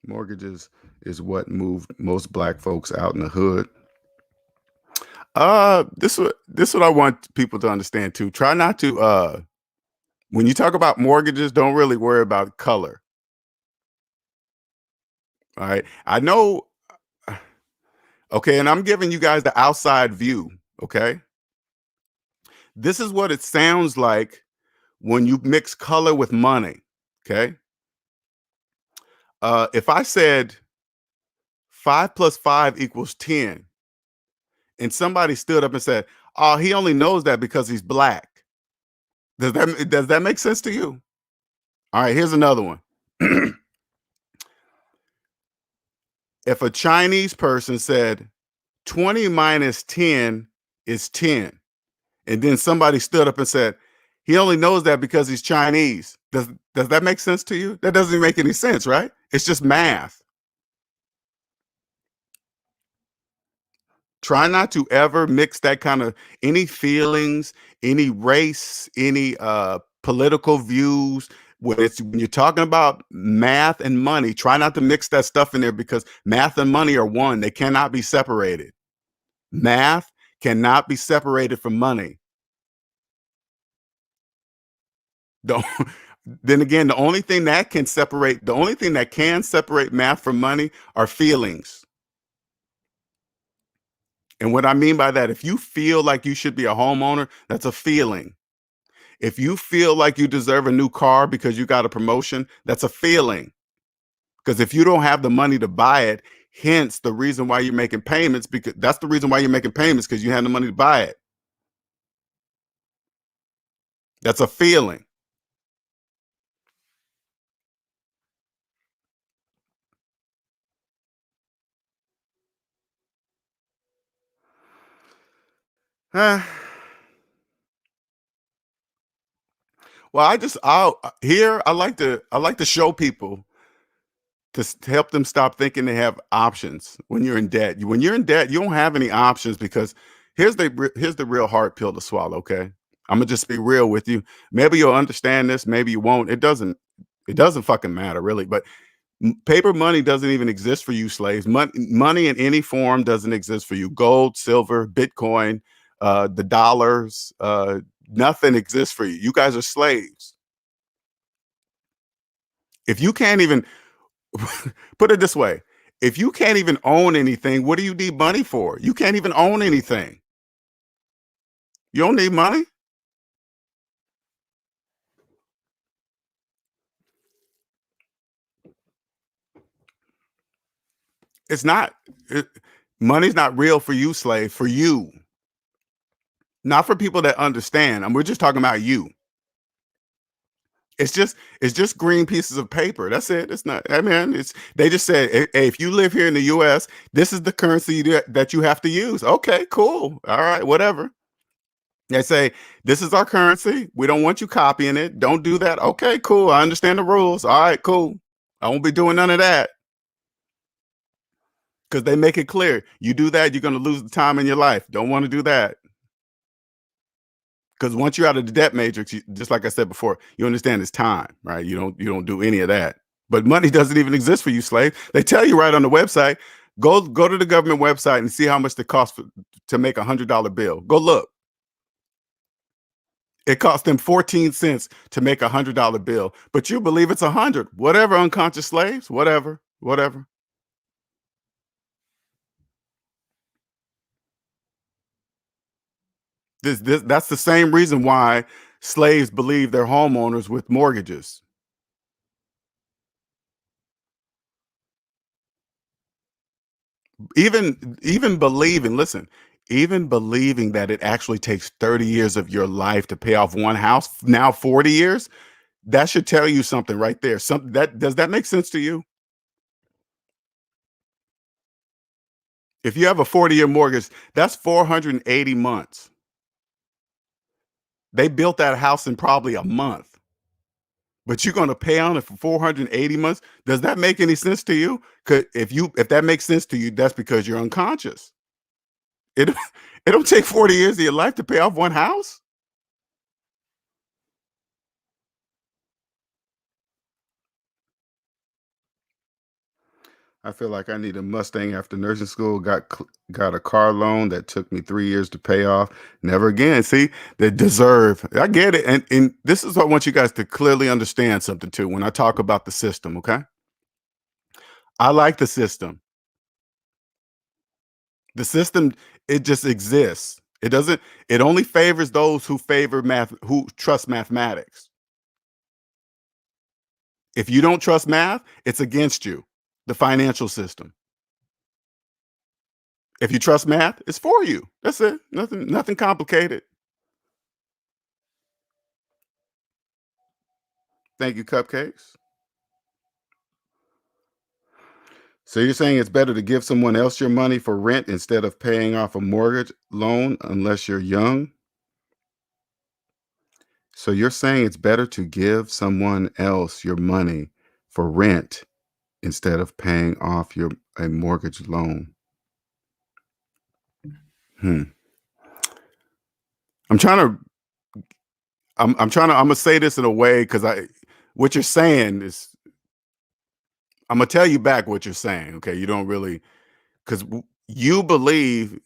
Mortgages is what moved most black folks out in the hood. This what I want people to understand too. Try not to when you talk about mortgages, don't really worry about color. All right. I know okay, and I'm giving you guys the outside view, okay? This is what it sounds like when you mix color with money, okay? If I said 5 plus 5 equals 10, and somebody stood up and said, "Oh, he only knows that because he's black." Does that make sense to you? All right, here's another one. If a Chinese person said 20 minus 10 is 10, and then somebody stood up and said, he only knows that because he's Chinese. Does that make sense to you? That doesn't make any sense, right? It's just math. Try not to ever mix that kind of any feelings, any race, any political views. When you're talking about math and money, try not to mix that stuff in there because math and money are one. They cannot be separated. Math cannot be separated from money. The, then again, the only thing that can separate math from money are feelings. And what I mean by that, if you feel like you should be a homeowner, that's a feeling. If you feel like you deserve a new car because you got a promotion, that's a feeling. Because if you don't have the money to buy it, hence the reason why you're making payments, because that's the reason why you're making payments because you have the money to buy it. That's a feeling. well, I like to show people to help them stop thinking they have options when you're in debt. When you're in debt, you don't have any options because here's the real hard pill to swallow. Okay, I'm gonna just be real with you. Maybe you'll understand this, maybe you won't. It doesn't fucking matter really. But paper money doesn't even exist for you slaves. Money in any form doesn't exist for you. Gold, silver, Bitcoin, the dollars. Nothing exists for you. You guys are slaves. If you can't even put it this way, if you can't even own anything, what do you need money for? You can't even own anything. You don't need money. It's not. It, Money's not real for you, slave. For you, not for people that understand. And we're just talking about you. It's just green pieces of paper. That's it. It's not. I mean, it's they just said, hey, if you live here in the U.S., this is the currency that you have to use. Okay, cool. All right, whatever. They say this is our currency. We don't want you copying it. Don't do that. Okay, cool. I understand the rules. All right, cool. I won't be doing none of that because they make it clear. You do that, you're going to lose the time in your life. Don't want to do that. Because once you're out of the debt matrix, just like I said before, you understand it's time, right? You don't do any of that. But money doesn't even exist for you, slave. They tell you right on the website. Go to the government website and see how much it costs to make $100 bill. Go look. It cost them 14 cents to make $100 bill, but you believe it's 100. Whatever, unconscious slaves. Whatever. Whatever. That's the same reason why slaves believe they're homeowners with mortgages. Even believing, listen, even believing that it actually takes 30 years of your life to pay off one house, now 40 years, that should tell you something right there. Something that does that make sense to you? If you have a 40-year mortgage, that's 480 months. They built that house in probably a month, but you're going to pay on it for 480 months. Does that make any sense to you? Cause if that makes sense to you, that's because you're unconscious. It it don't take 40 years of your life to pay off one house. I feel like I need a Mustang after nursing school. Got a car loan that took me 3 years to pay off. Never again. See, they deserve. I get it, and this is what I want you guys to clearly understand something too. When I talk about the system, okay, I like the system. The system, it just exists. It doesn't. It only favors those who favor math, who trust mathematics. If you don't trust math, it's against you. The financial system. If you trust math, it's for you. That's it. Nothing complicated. Thank you, cupcakes. So you're saying it's better to give someone else your money for rent instead of paying off a mortgage loan unless you're young? So you're saying it's better to give someone else your money for rent instead of paying off your a mortgage loan. Hmm. I'm trying to I'm gonna say this in a way because I what you're saying is I'm gonna tell you back what you're saying. Okay, you don't really because you believe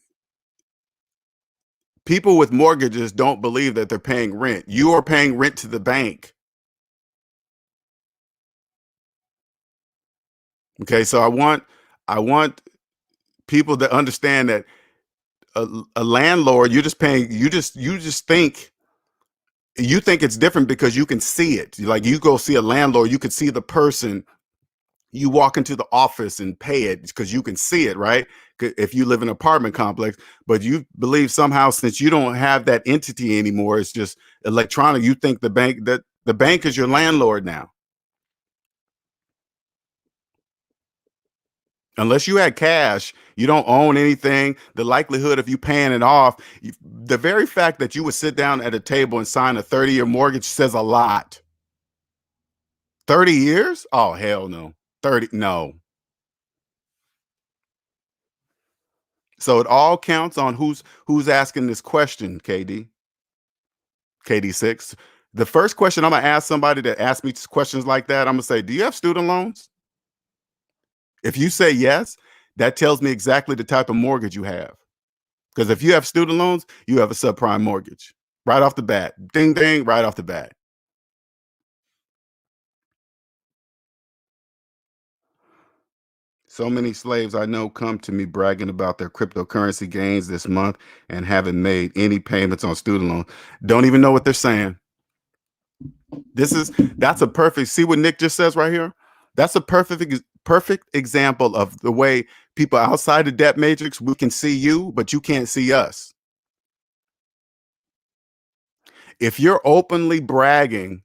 people with mortgages don't believe that they're paying rent. You are paying rent to the bank. Okay, so I want people to understand that a landlord, you're just paying. You just think it's different because you can see it. Like you go see a landlord, you can see the person. You walk into the office and pay it because you can see it, right? If you live in an apartment complex, but you believe somehow since you don't have that entity anymore, it's just electronic. You think the bank is your landlord now. Unless you had cash, you don't own anything. The likelihood of you paying it off, the very fact that you would sit down at a table and sign a 30-year mortgage says a lot. 30 years? Oh, hell no. 30, no. So it all counts on who's asking this question, KD. KD6. The first question I'm gonna ask somebody that asks me questions like that, I'm gonna say, do you have student loans? If you say yes, that tells me exactly the type of mortgage you have. Because if you have student loans, you have a subprime mortgage right off the bat. Ding, ding, right off the bat. So many slaves I know come to me bragging about their cryptocurrency gains this month and haven't made any payments on student loans. Don't even know what they're saying. That's a perfect, see what Nick just says right here? That's a perfect example of the way people outside the debt matrix, we can see you, but you can't see us. If you're openly bragging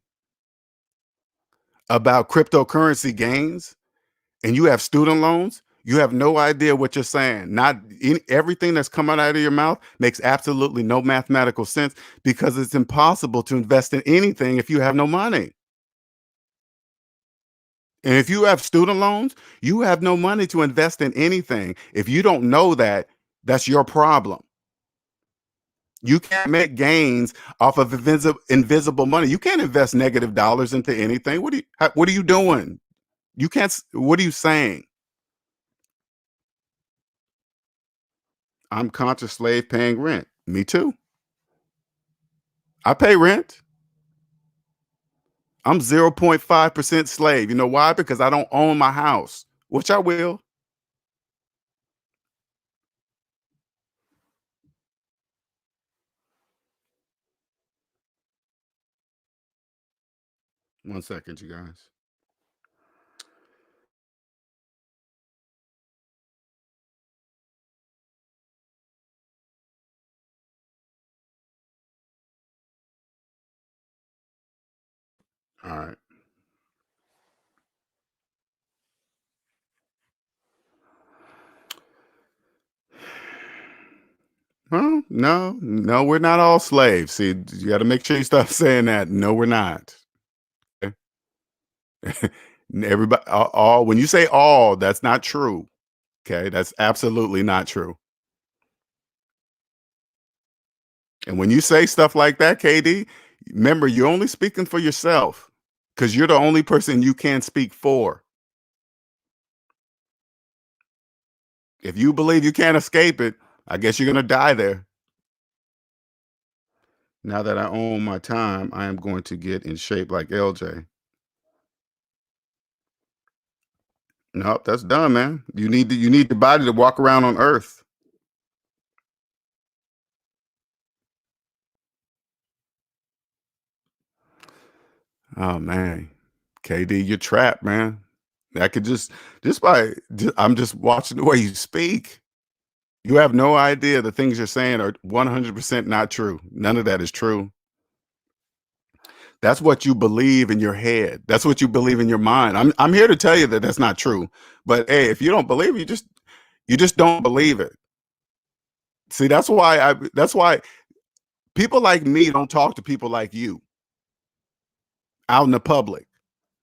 about cryptocurrency gains and you have student loans, you have no idea what you're saying. Everything that's coming out of your mouth makes absolutely no mathematical sense because it's impossible to invest in anything if you have no money. And if you have student loans, you have no money to invest in anything. If you don't know that, that's your problem. You can't make gains off of invisible money. You can't invest negative dollars into anything. What are you doing? You can't. What are you saying? I'm conscious slave paying rent. Me too. I pay rent. I'm 0.5% slave. You know why? Because I don't own my house, which I will. One second, you guys. All right. Well, no, we're not all slaves. See, you got to make sure you stop saying that. No, we're not. Okay? Everybody, all, when you say all, that's not true. Okay, that's absolutely not true. And when you say stuff like that, KD, remember you're only speaking for yourself because you're the only person you can speak for. If you believe you can't escape it, I guess you're gonna die there. Now that I own my time, I am going to get in shape like LJ. Nope, that's done, man. You need the body to walk around on Earth. Oh man, KD, you're trapped, man. I could I'm just watching the way you speak. You have no idea the things you're saying are 100% not true. None of that is true. That's what you believe in your head. That's what you believe in your mind. I'm here to tell you that that's not true. But hey, if you don't believe it, you just don't believe it. See, that's why people like me don't talk to people like you out in the public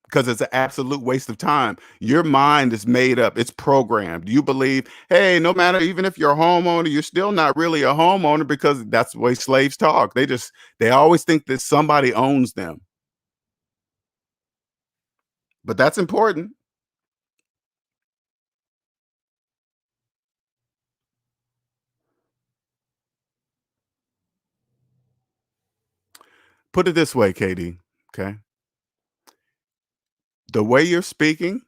because it's an absolute waste of time. Your mind is made up. It's programmed. You believe, hey, no matter, even if you're a homeowner, you're still not really a homeowner because that's the way slaves talk. They always think that somebody owns them. But that's important. Put it this way, Katie. Okay. The way you're speaking,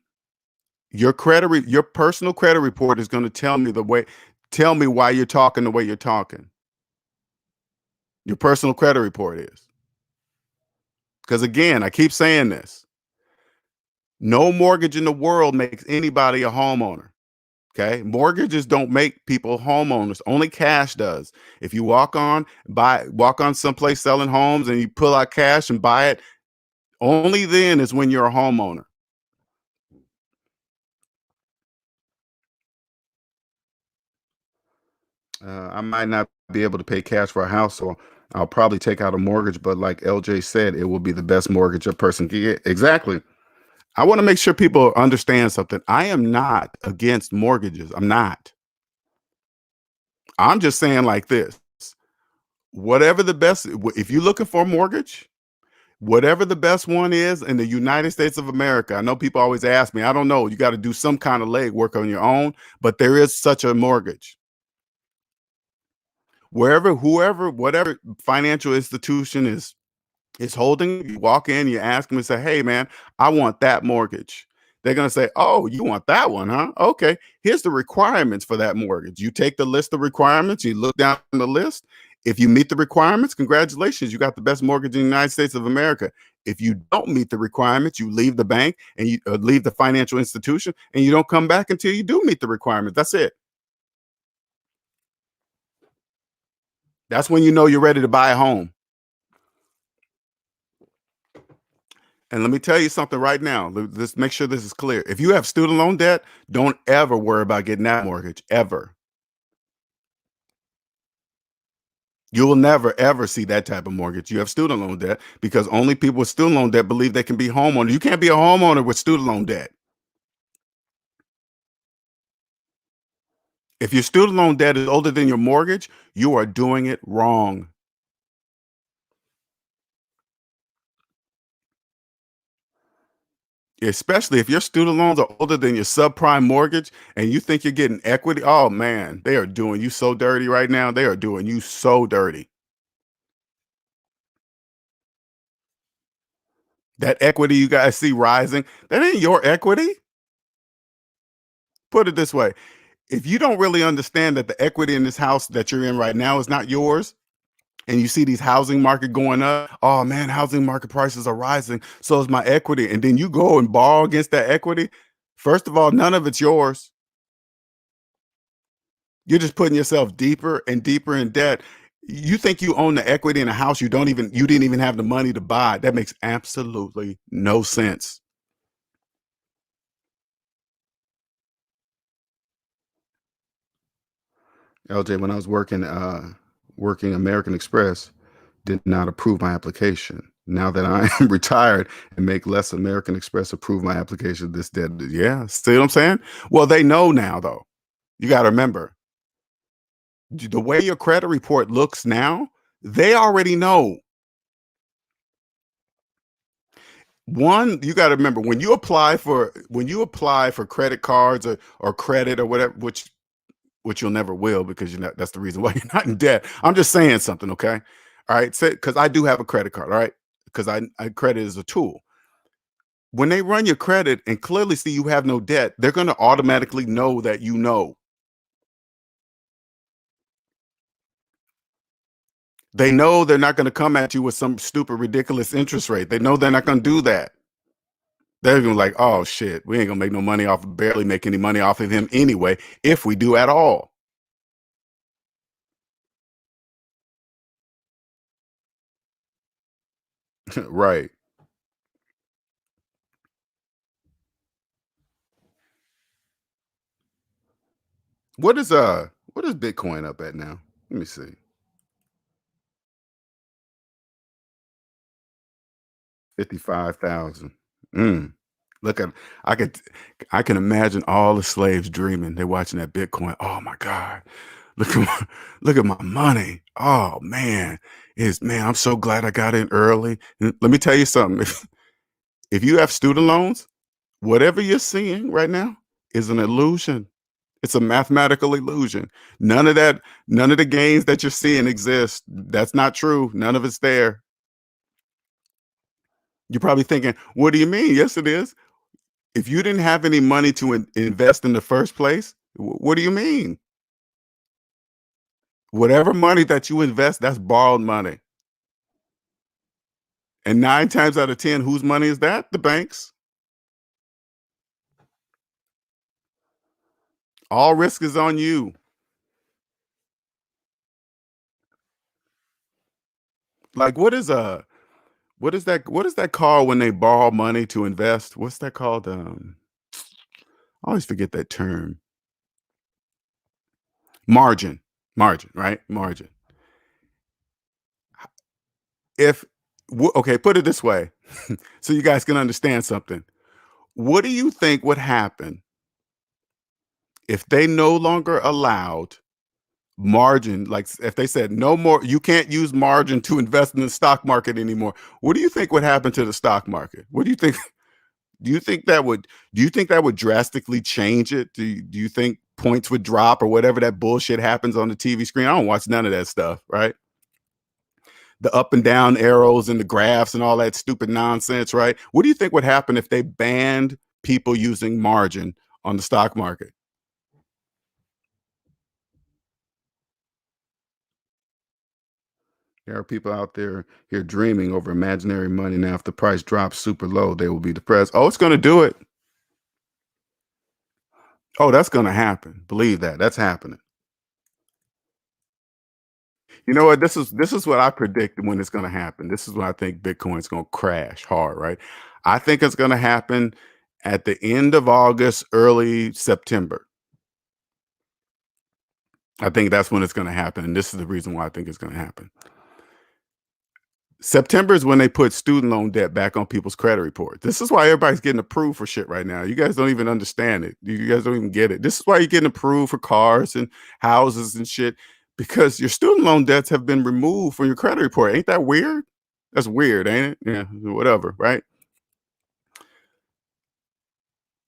your personal credit report is going to tell me why you're talking the way you're talking. Your personal credit report is. Because again, I keep saying this. No mortgage in the world makes anybody a homeowner. Okay. Mortgages don't make people homeowners. Only cash does. If you walk on someplace selling homes and you pull out cash and buy it, only then is when you're a homeowner. I might not be able to pay cash for a house, so I'll probably take out a mortgage. But like LJ said, it will be the best mortgage a person can get. Exactly. I want to make sure people understand something. I am not against mortgages. I'm not. I'm just saying like this. Whatever the best, if you're looking for a mortgage, whatever the best one is in the United States of America. I know people always ask me, I don't know, you got to do some kind of legwork on your own, but there is such a mortgage. Wherever, whoever, whatever financial institution is holding, you walk in, you ask them and say, "Hey, man, I want that mortgage." They're going to say, "Oh, you want that one, huh? Okay. Here's the requirements for that mortgage." You take the list of requirements, you look down the list. If you meet the requirements, congratulations, you got the best mortgage in the United States of America. If you don't meet the requirements, you leave the bank and you leave the financial institution, and you don't come back until you do meet the requirements. That's it. That's when you know you're ready to buy a home. And let me tell you something right now. Let's make sure this is clear. If you have student loan debt, don't ever worry about getting that mortgage, ever. You will never, ever see that type of mortgage. You have student loan debt because only people with student loan debt believe they can be homeowners. You can't be a homeowner with student loan debt. If your student loan debt is older than your mortgage, you are doing it wrong. Especially if your student loans are older than your subprime mortgage and you think you're getting equity. Oh man, they are doing you so dirty right now. They are doing you so dirty. That equity you guys see rising, that ain't your equity. Put it this way. If you don't really understand that the equity in this house that you're in right now is not yours, and you see these housing market going up, oh man, housing market prices are rising, so is my equity. And then you go and borrow against that equity. First of all, none of it's yours. You're just putting yourself deeper and deeper in debt. You think you own the equity in a house you didn't even have the money to buy. That makes absolutely no sense. LJ, when I was working American Express, did not approve my application. Now that I am retired and make less, American Express approve my application. This debt, yeah. See what I'm saying? Well, they know now, though. You got to remember the way your credit report looks now. They already know. One, you got to remember when you apply for credit cards or credit or whatever, which you'll never will because you're not. That's the reason why you're not in debt. I'm just saying something, okay? All right, because I do have a credit card, all right, because I credit is a tool. When they run your credit and clearly see you have no debt, they're going to automatically know that you know. They know they're not going to come at you with some stupid, ridiculous interest rate. They know they're not going to do that. They're going to be like, oh shit, we ain't going to make no money off, barely make any money off of him anyway, if we do at all. Right. What is Bitcoin up at now? Let me see. 55,000. Mm. Look at I could I can imagine all the slaves dreaming. They're watching that Bitcoin. Oh my God. Look at look at my money. Oh man. I'm so glad I got in early. Let me tell you something. If you have student loans, whatever you're seeing right now is an illusion. It's a mathematical illusion. None of the gains that you're seeing exist. That's not true. None of it's there. You're probably thinking, what do you mean? Yes, it is. If you didn't have any money to invest in the first place, what do you mean? Whatever money that you invest, that's borrowed money. And 9 times out of 10, whose money is that? The banks. All risk is on you. Like what is that called when they borrow money to invest? What's that called? I always forget that term. Margin. Margin, right? Margin. If okay, put it this way so you guys can understand something. What do you think would happen if they no longer allowed margin, like if they said no more, you can't use margin to invest in the stock market anymore? What do you think would happen to the stock market? What do you think do you think that would drastically change it? Do you think points would drop or whatever that bullshit happens on the TV screen. I don't watch none of that stuff, right? The up and down arrows and the graphs and all that stupid nonsense, right? What do you think would happen if they banned people using margin on the stock market? There are people out there here dreaming over imaginary money. Now, if the price drops super low, they will be depressed. Oh, it's going to do it. Oh, that's going to happen. Believe that. That's happening. You know what? This is what I predict when it's going to happen. This is when I think Bitcoin's going to crash hard, right? I think it's going to happen at the end of August, early September. I think that's when it's going to happen, and this is the reason why I think it's going to happen. September is when they put student loan debt back on people's credit report. This is why everybody's getting approved for shit right now. You guys don't even understand it. You guys don't even get it. This is why you're getting approved for cars and houses and shit, because your student loan debts have been removed from your credit report. Ain't that weird? That's weird, ain't it? Yeah, whatever, right?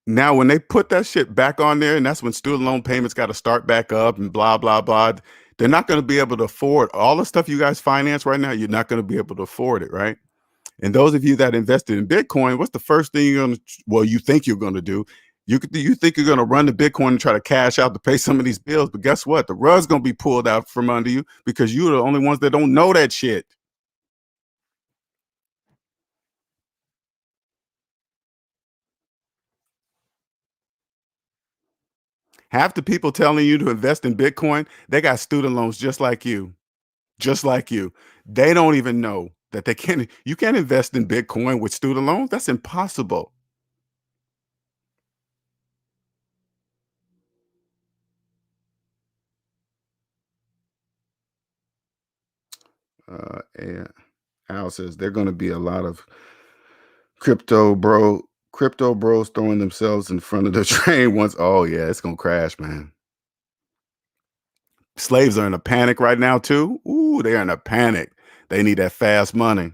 Now, when they put that shit back on there, and that's when student loan payments got to start back up and blah, blah, blah, they're not going to be able to afford all the stuff you guys finance right now. You're not going to be able to afford it, right? And those of you that invested in Bitcoin, what's the first thing you're going to, well, you think you're going to do? You think you're going to run to Bitcoin and try to cash out to pay some of these bills. But guess what? The rug's going to be pulled out from under you because you're the only ones that don't know that shit. Half the people telling you to invest in Bitcoin, they got student loans just like you. Just like you. They don't even know that you can't invest in Bitcoin with student loans. That's impossible. And Al says there are going to be a lot of crypto bro crypto bros throwing themselves in front of the train once. Oh yeah, it's gonna crash, man. Slaves are in a panic right now too. Ooh, they're in a panic. They need that fast money.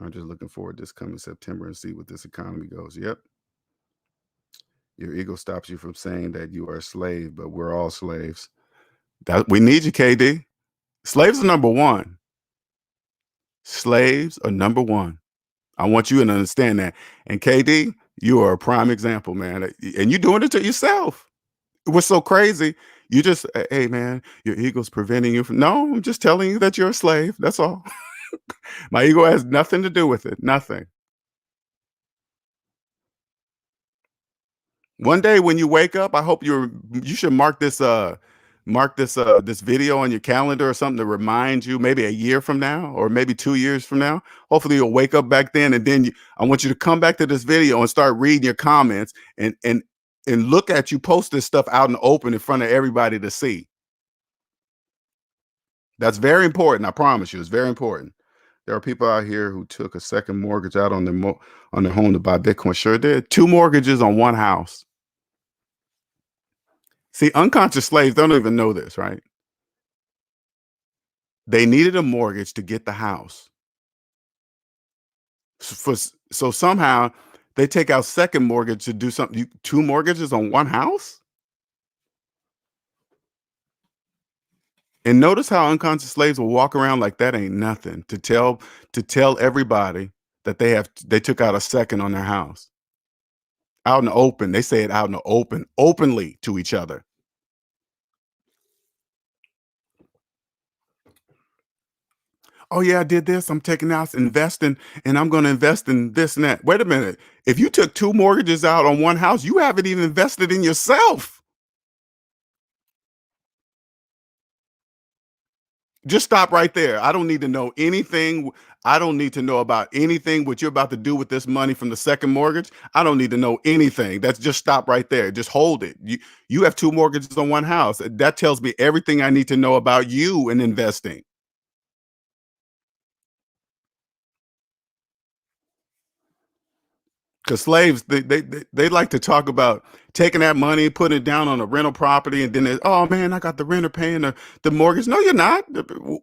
I'm just looking forward to this coming September and see what this economy goes. Yep. Your ego stops you from saying that you are a slave, but we're all slaves. That we need you, KD. Slaves are number one. Slaves are number one. I want you to understand that. And KD, you are a prime example, man. And you're doing it to yourself. What's so crazy? You just, hey, man, your ego's preventing you from. No, I'm just telling you that you're a slave. That's all. My ego has nothing to do with it. Nothing. One day when you wake up, I hope you should mark this video on your calendar or something to remind you maybe a year from now or maybe 2 years from now. Hopefully you'll wake up back then, and then I want you to come back to this video and start reading your comments and look at you post this stuff out in the open in front of everybody to see. That's very important. I promise you, it's very important. There are people out here who took a second mortgage out on their home to buy Bitcoin. Sure did. 2 mortgages on one house. See, unconscious slaves don't even know this, right? They needed a mortgage to get the house. So somehow they take out second mortgage to do something. 2 mortgages on one house? And notice how unconscious slaves will walk around like that ain't nothing to tell everybody that they took out a second on their house. Out in the open. They say it out in the open, openly to each other. Oh yeah, I did this. I'm taking out investing, and I'm going to invest in this and that. Wait a minute. If you took 2 mortgages out on one house, you haven't even invested in yourself. Just stop right there. I don't need to know anything. I don't need to know about anything what you're about to do with this money from the second mortgage. I don't need to know anything. That's just stop right there. Just hold it. You have 2 mortgages on one house. That tells me everything I need to know about you and investing. Because slaves, they like to talk about taking that money, putting it down on a rental property, and then oh man, I got the renter paying the mortgage. No, you're not.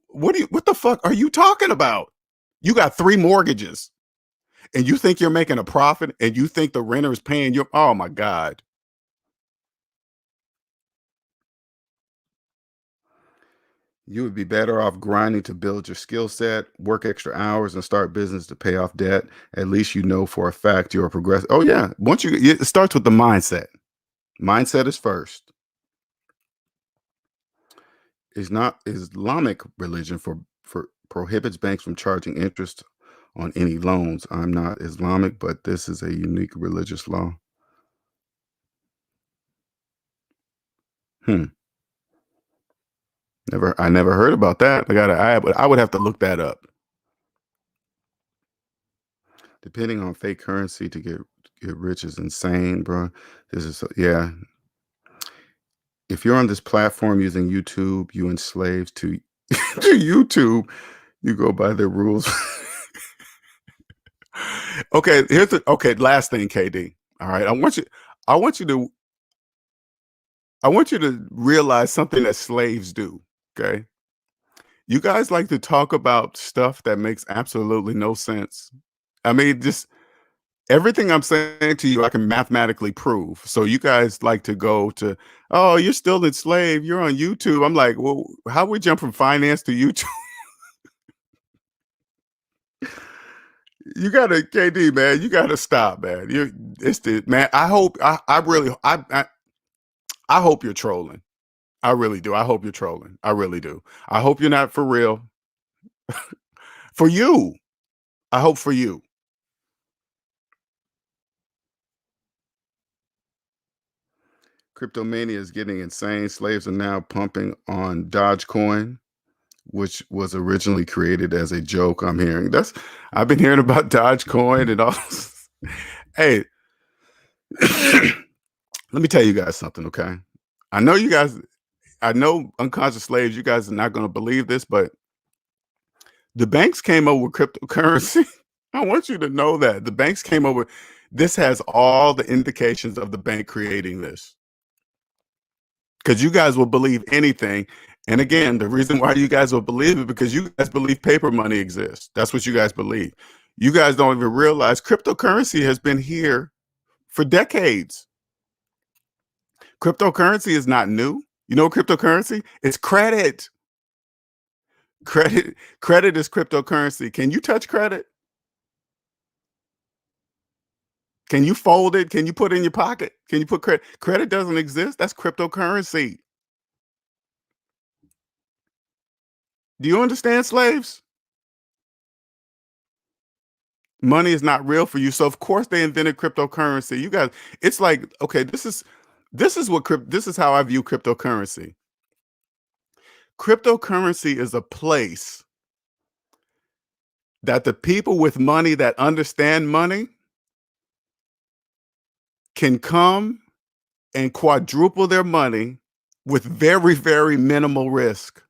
What the fuck are you talking about? You got 3 mortgages, and you think you're making a profit, and you think the renter is paying you. Oh my God. You would be better off grinding to build your skill set, work extra hours, and start business to pay off debt. At least you know for a fact you're progressive. Oh yeah, it starts with the mindset. Mindset is first. Is not Islamic religion for prohibits banks from charging interest on any loans. I'm not Islamic, but this is a unique religious law. Hmm. I never heard about that. I would have to look that up. Depending on fake currency to get rich is insane, bro. Yeah. If you're on this platform using YouTube, you enslaved to to YouTube. You go by their rules. Okay, last thing, KD. All right. I want you to I want you to realize something that slaves do. Okay. You guys like to talk about stuff that makes absolutely no sense. I mean, just everything I'm saying to you, I can mathematically prove. So you guys like to go to, oh, you're still enslaved. You're on YouTube. I'm like, well, how we jump from finance to YouTube? You gotta, KD, man. You gotta stop, man. It's the man. I really, I hope you're trolling. I really do. I hope you're trolling. I really do. I hope you're not for real. For you, I hope for you. Cryptomania is getting insane. Slaves are now pumping on Dogecoin, which was originally created as a joke. I've been hearing about Dogecoin and all. Hey, let me tell you guys something, okay? I know you guys, I know unconscious slaves, you guys are not going to believe this, but the banks came up with cryptocurrency. I want you to know that the banks came up with this has all the indications of the bank creating this. Because you guys will believe anything. And again, the reason why you guys will believe it because you guys believe paper money exists. That's what you guys believe. You guys don't even realize cryptocurrency has been here for decades. Cryptocurrency is not new. You know cryptocurrency? It's credit. Credit is cryptocurrency. Can you touch credit? Can you fold it? Can you put it in your pocket? Can you put credit? Credit doesn't exist. That's cryptocurrency. Do you understand, slaves? Money is not real for you. So of course they invented cryptocurrency. You guys, it's like, okay, this is how I view cryptocurrency. Cryptocurrency is a place that the people with money that understand money can come and quadruple their money with very, very minimal risk.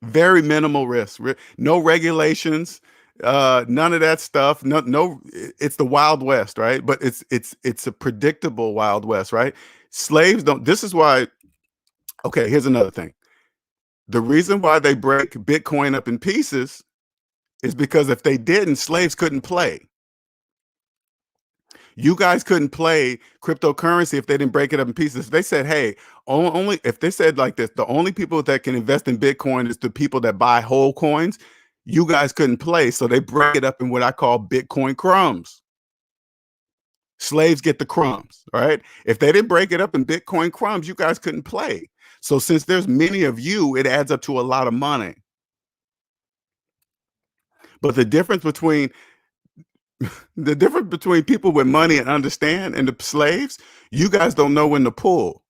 Very minimal risk. No regulations, none of that stuff. It's the Wild West, right? But it's a predictable Wild West, right? Slaves don't. This is why. Okay, here's another thing. The reason why they break Bitcoin up in pieces is because if they didn't, slaves couldn't play. You guys couldn't play cryptocurrency if they didn't break it up in pieces. If they said, hey, only if they said like this, the only people that can invest in Bitcoin is the people that buy whole coins, you guys couldn't play. So they break it up in what I call Bitcoin crumbs. Slaves get the crumbs, right? If they didn't break it up in Bitcoin crumbs, you guys couldn't play. So since there's many of you, it adds up to a lot of money. But the difference between people with money and understand and the slaves, you guys don't know when to pull.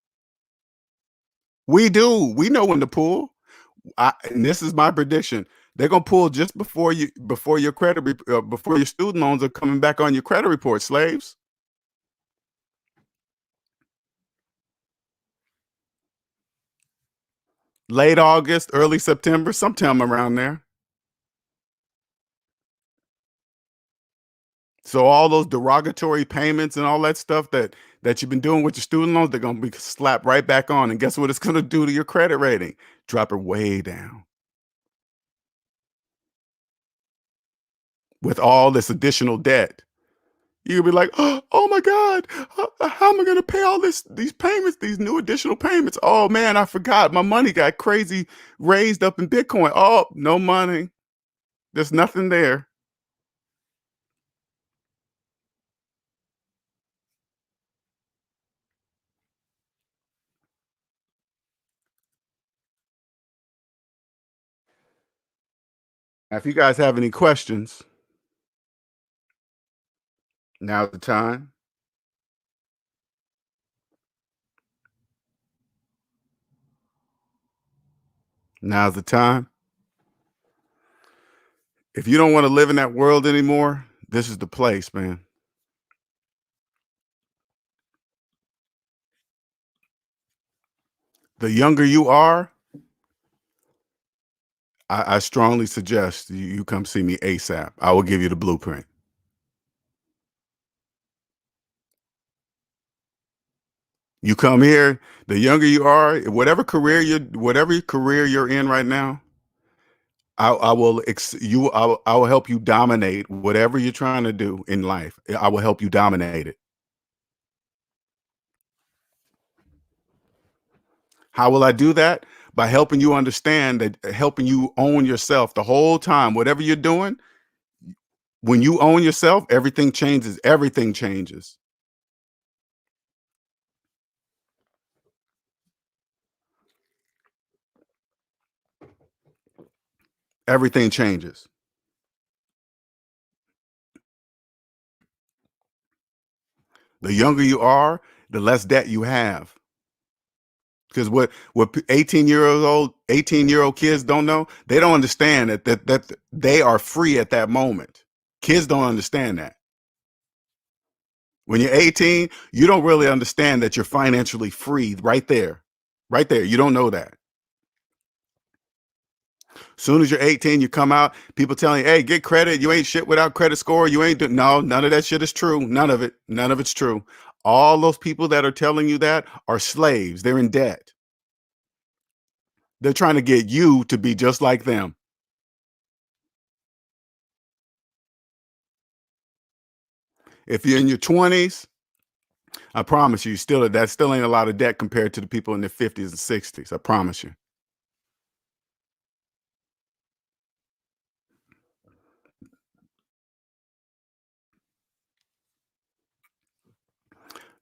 We do. We know when to pull. And this is my prediction. They're gonna pull just before your before your student loans are coming back on your credit report. Slaves, late August, early September, sometime around there. So all those derogatory payments and all that stuff that you've been doing with your student loans, they're gonna be slapped right back on. And guess what it's gonna do to your credit rating? Drop it way down. With all this additional debt. You'll be like, "Oh my God, how am I gonna pay all these payments, these new additional payments? Oh man, I forgot. My money got crazy raised up in Bitcoin. Oh, no money. There's nothing there." Now, if you guys have any questions, now's the time. Now's the time. If you don't want to live in that world anymore, this is the place, man. The younger you are, I strongly suggest you come see me ASAP. I will give you the blueprint. You come here, the younger you are, whatever career you're in right now, I will help you dominate whatever you're trying to do in life. I will help you dominate it. How will I do that? By helping you understand that, helping you own yourself the whole time. Whatever you're doing, when you own yourself, everything changes. Everything changes. Everything changes. The younger you are, the less debt you have. Because what 18-year-old kids don't know, they don't understand that they are free at that moment. Kids don't understand that. When you're 18, you don't really understand that you're financially free right there. Right there. You don't know that. Soon as you're 18, you come out, people telling you, hey, get credit. You ain't shit without credit score. You ain't no, none of that shit is true. None of it. None of it's true. All those people that are telling you that are slaves. They're in debt. They're trying to get you to be just like them. If you're in your 20s, I promise you, that still ain't a lot of debt compared to the people in their 50s and 60s. I promise you.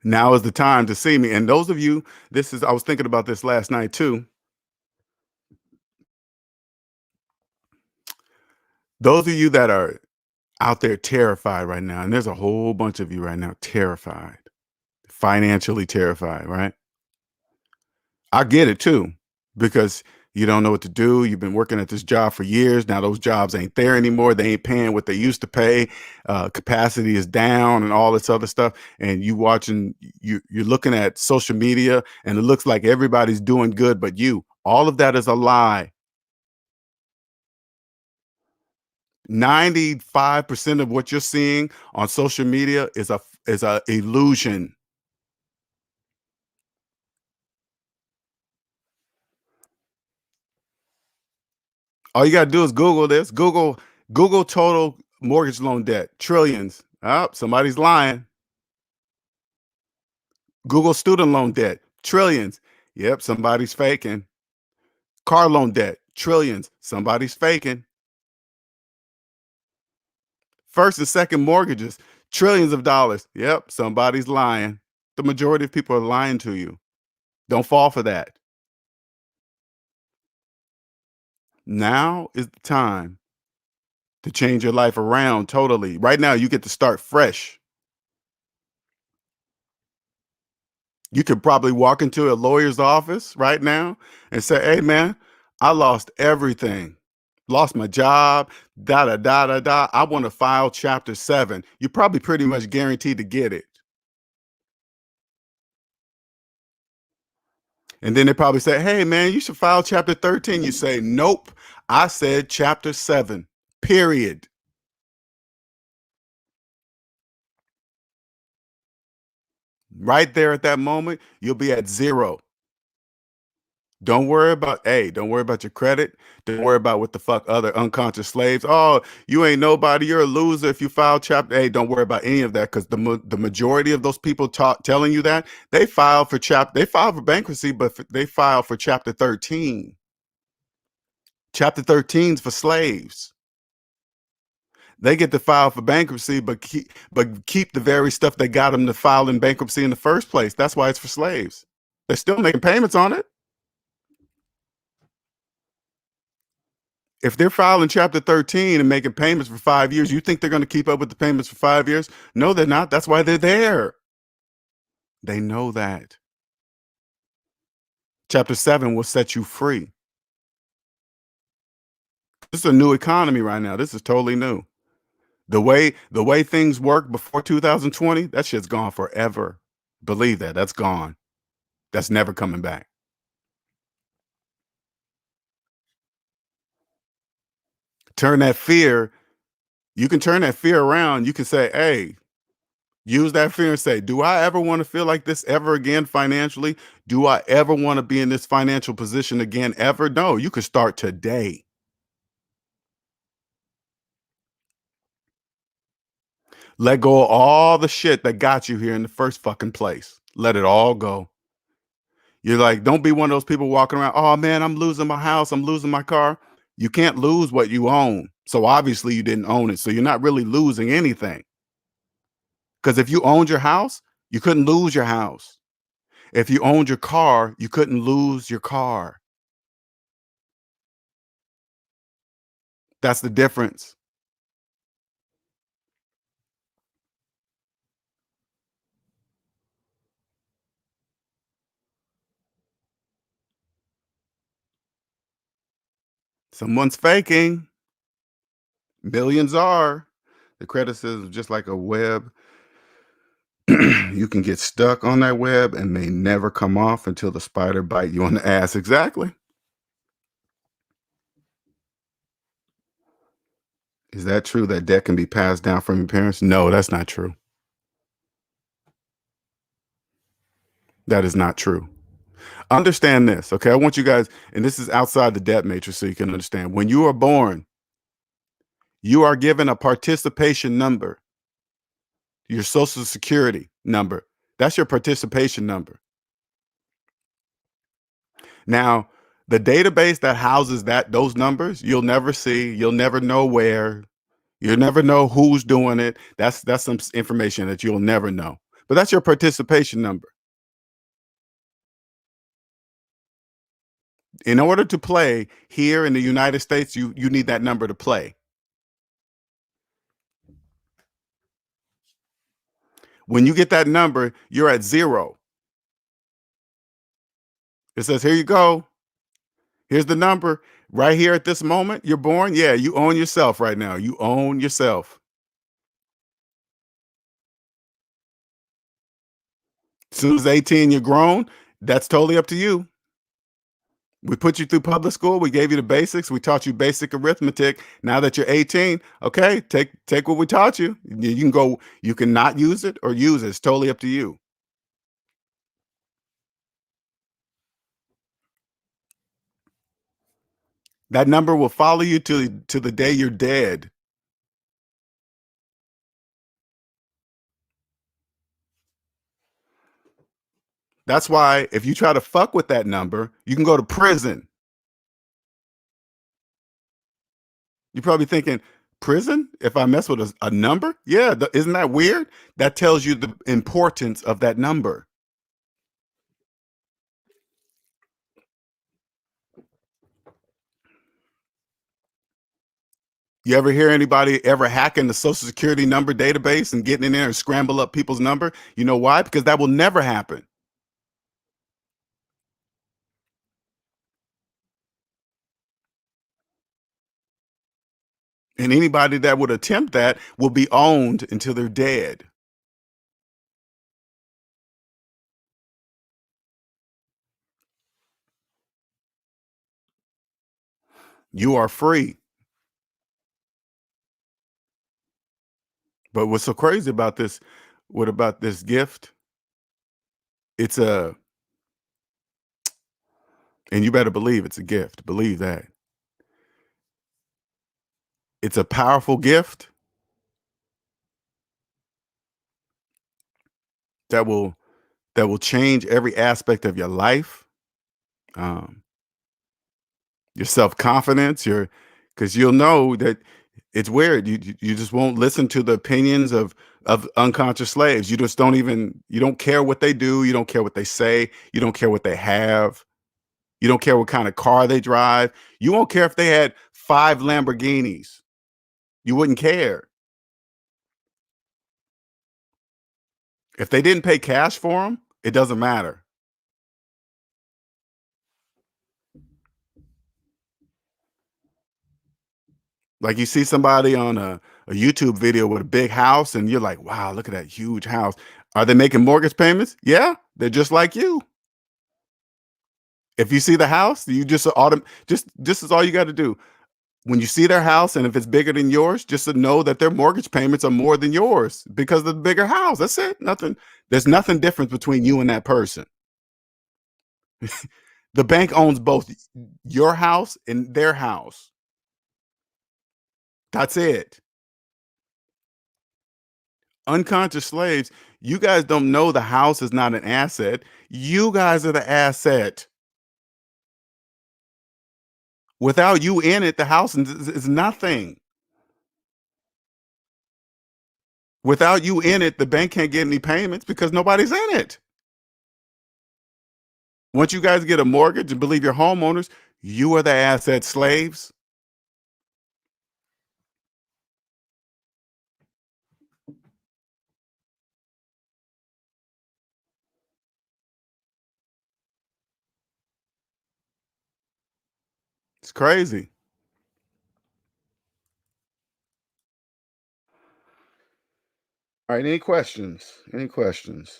Now is the time to see me. And those of you, I was thinking about this last night too. Those of you that are out there terrified right now, and there's a whole bunch of you right now terrified, financially terrified, right? I get it too, because you don't know what to do. You've been working at this job for years. Now those jobs ain't there anymore. They ain't paying what they used to pay. Capacity is down and all this other stuff. And you're looking at social media and it looks like everybody's doing good, but you. All of that is a lie. 95% of what you're seeing on social media is a illusion. All you gotta do is Google this. Google total mortgage loan debt, trillions. Oh, somebody's lying. Google student loan debt, trillions. Yep, somebody's faking. Car loan debt, trillions. Somebody's faking. First and second mortgages, trillions of dollars. Yep, somebody's lying. The majority of people are lying to you. Don't fall for that. Now is the time to change your life around totally. Right now, you get to start fresh. You could probably walk into a lawyer's office right now and say, hey, man, I lost everything. Lost my job, da da da da da. I want to file chapter 7. You're probably pretty much guaranteed to get it. And then they probably say, hey, man, you should file chapter 13. You say, nope, I said chapter 7, period. Right there at that moment, you'll be at zero. Don't worry about your credit. Don't worry about what the fuck other unconscious slaves. Oh, you ain't nobody. You're a loser if you file chapter. Hey, don't worry about any of that because the majority of those people telling you that they filed for bankruptcy, but they filed for chapter 13. Chapter 13's for slaves. They get to file for bankruptcy, but keep the very stuff that got them to file in bankruptcy in the first place. That's why it's for slaves. They're still making payments on it. If they're filing chapter 13 and making payments for 5 years, you think they're going to keep up with the payments for 5 years? No, they're not. That's why they're there. They know that. Chapter 7 will set you free. This is a new economy right now. This is totally new. The way things work before 2020, that shit's gone forever. Believe that. That's gone. That's never coming back. Turn that fear, you can turn that fear around. You can say, hey, use that fear and say, do I ever want to feel like this ever again financially? Do I ever want to be in this financial position again ever? No, you can start today. Let go of all the shit that got you here in the first fucking place. Let it all go. You're like, don't be one of those people walking around, oh man, I'm losing my house, I'm losing my car. You can't lose what you own. So obviously you didn't own it. So you're not really losing anything. Because if you owned your house, you couldn't lose your house. If you owned your car, you couldn't lose your car. That's the difference. Someone's faking. Millions are. The criticism is just like a web. You can get stuck on that web and they never come off until the spider bite you on the ass. Exactly. Is that true that debt can be passed down from your parents? No, that's not true. That is not true. Understand this, okay? I want you guys, and this is outside the debt matrix so you can understand. When you are born, you are given a participation number, your social security number. That's your participation number. Now, the database that houses those numbers, you'll never see, you'll never know where, you'll never know who's doing it. That's some information that you'll never know. But that's your participation number. In order to play here in the United States, you need that number to play. When you get that number, you're at 0. It says, here you go. Here's the number. Right here at this moment, you're born. Yeah, you own yourself right now. You own yourself. As soon as 18, you're grown. That's totally up to you. We put you through public school. We gave you the basics. We taught you basic arithmetic. Now that you're 18, okay, take what we taught you. You can go, you can not use it or use it. It's totally up to you. That number will follow you to the day you're dead. That's why if you try to fuck with that number, you can go to prison. You're probably thinking, prison? If I mess with a number? Yeah, isn't that weird? That tells you the importance of that number. You ever hear anybody ever hacking the Social Security number database and getting in there and scramble up people's number? You know why? Because that will never happen. And anybody that would attempt that will be owned until they're dead. You are free. But what's so crazy about this? What about this gift? It's a And you better believe it's a gift. Believe that. It's a powerful gift that will change every aspect of your life, um, your self-confidence, your because you'll know that it's weird. You just won't listen to the opinions of unconscious slaves. You just don't even you don't care what they do, you don't care what they say, you don't care what they have, you don't care what kind of car they drive. You won't care if they had 5 Lamborghinis. You wouldn't care. If they didn't pay cash for them, it doesn't matter. Like you see somebody on a YouTube video with a big house and you're like, wow, look at that huge house. Are they making mortgage payments? Yeah, they're just like you. If you see the house, you just just this is all you got to do. When you see their house and if it's bigger than yours, just to know that their mortgage payments are more than yours because of the bigger house. That's it. Nothing. There's nothing different between you and that person. The bank owns both your house and their house. That's it. Unconscious slaves, you guys don't know the house is not an asset. You guys are the asset. Without you in it, the house is nothing. Without you in it, the bank can't get any payments because nobody's in it. Once you guys get a mortgage and believe you're homeowners, you are the asset slaves. It's crazy. All right, any questions? Any questions?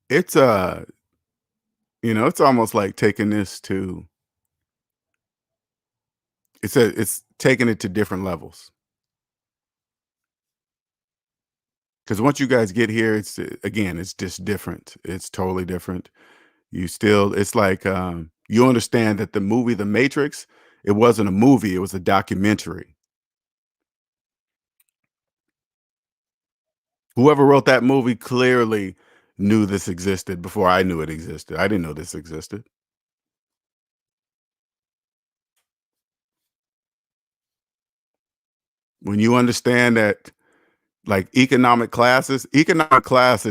It's it's almost like taking this to it's taking it to different levels. Because once you guys get here, it's again, it's just different. It's totally different. You still, it's like you understand that the movie The Matrix, it wasn't a movie, it was a documentary. Whoever wrote that movie clearly knew this existed before I knew it existed. I didn't know this existed. When you understand that, like economic classes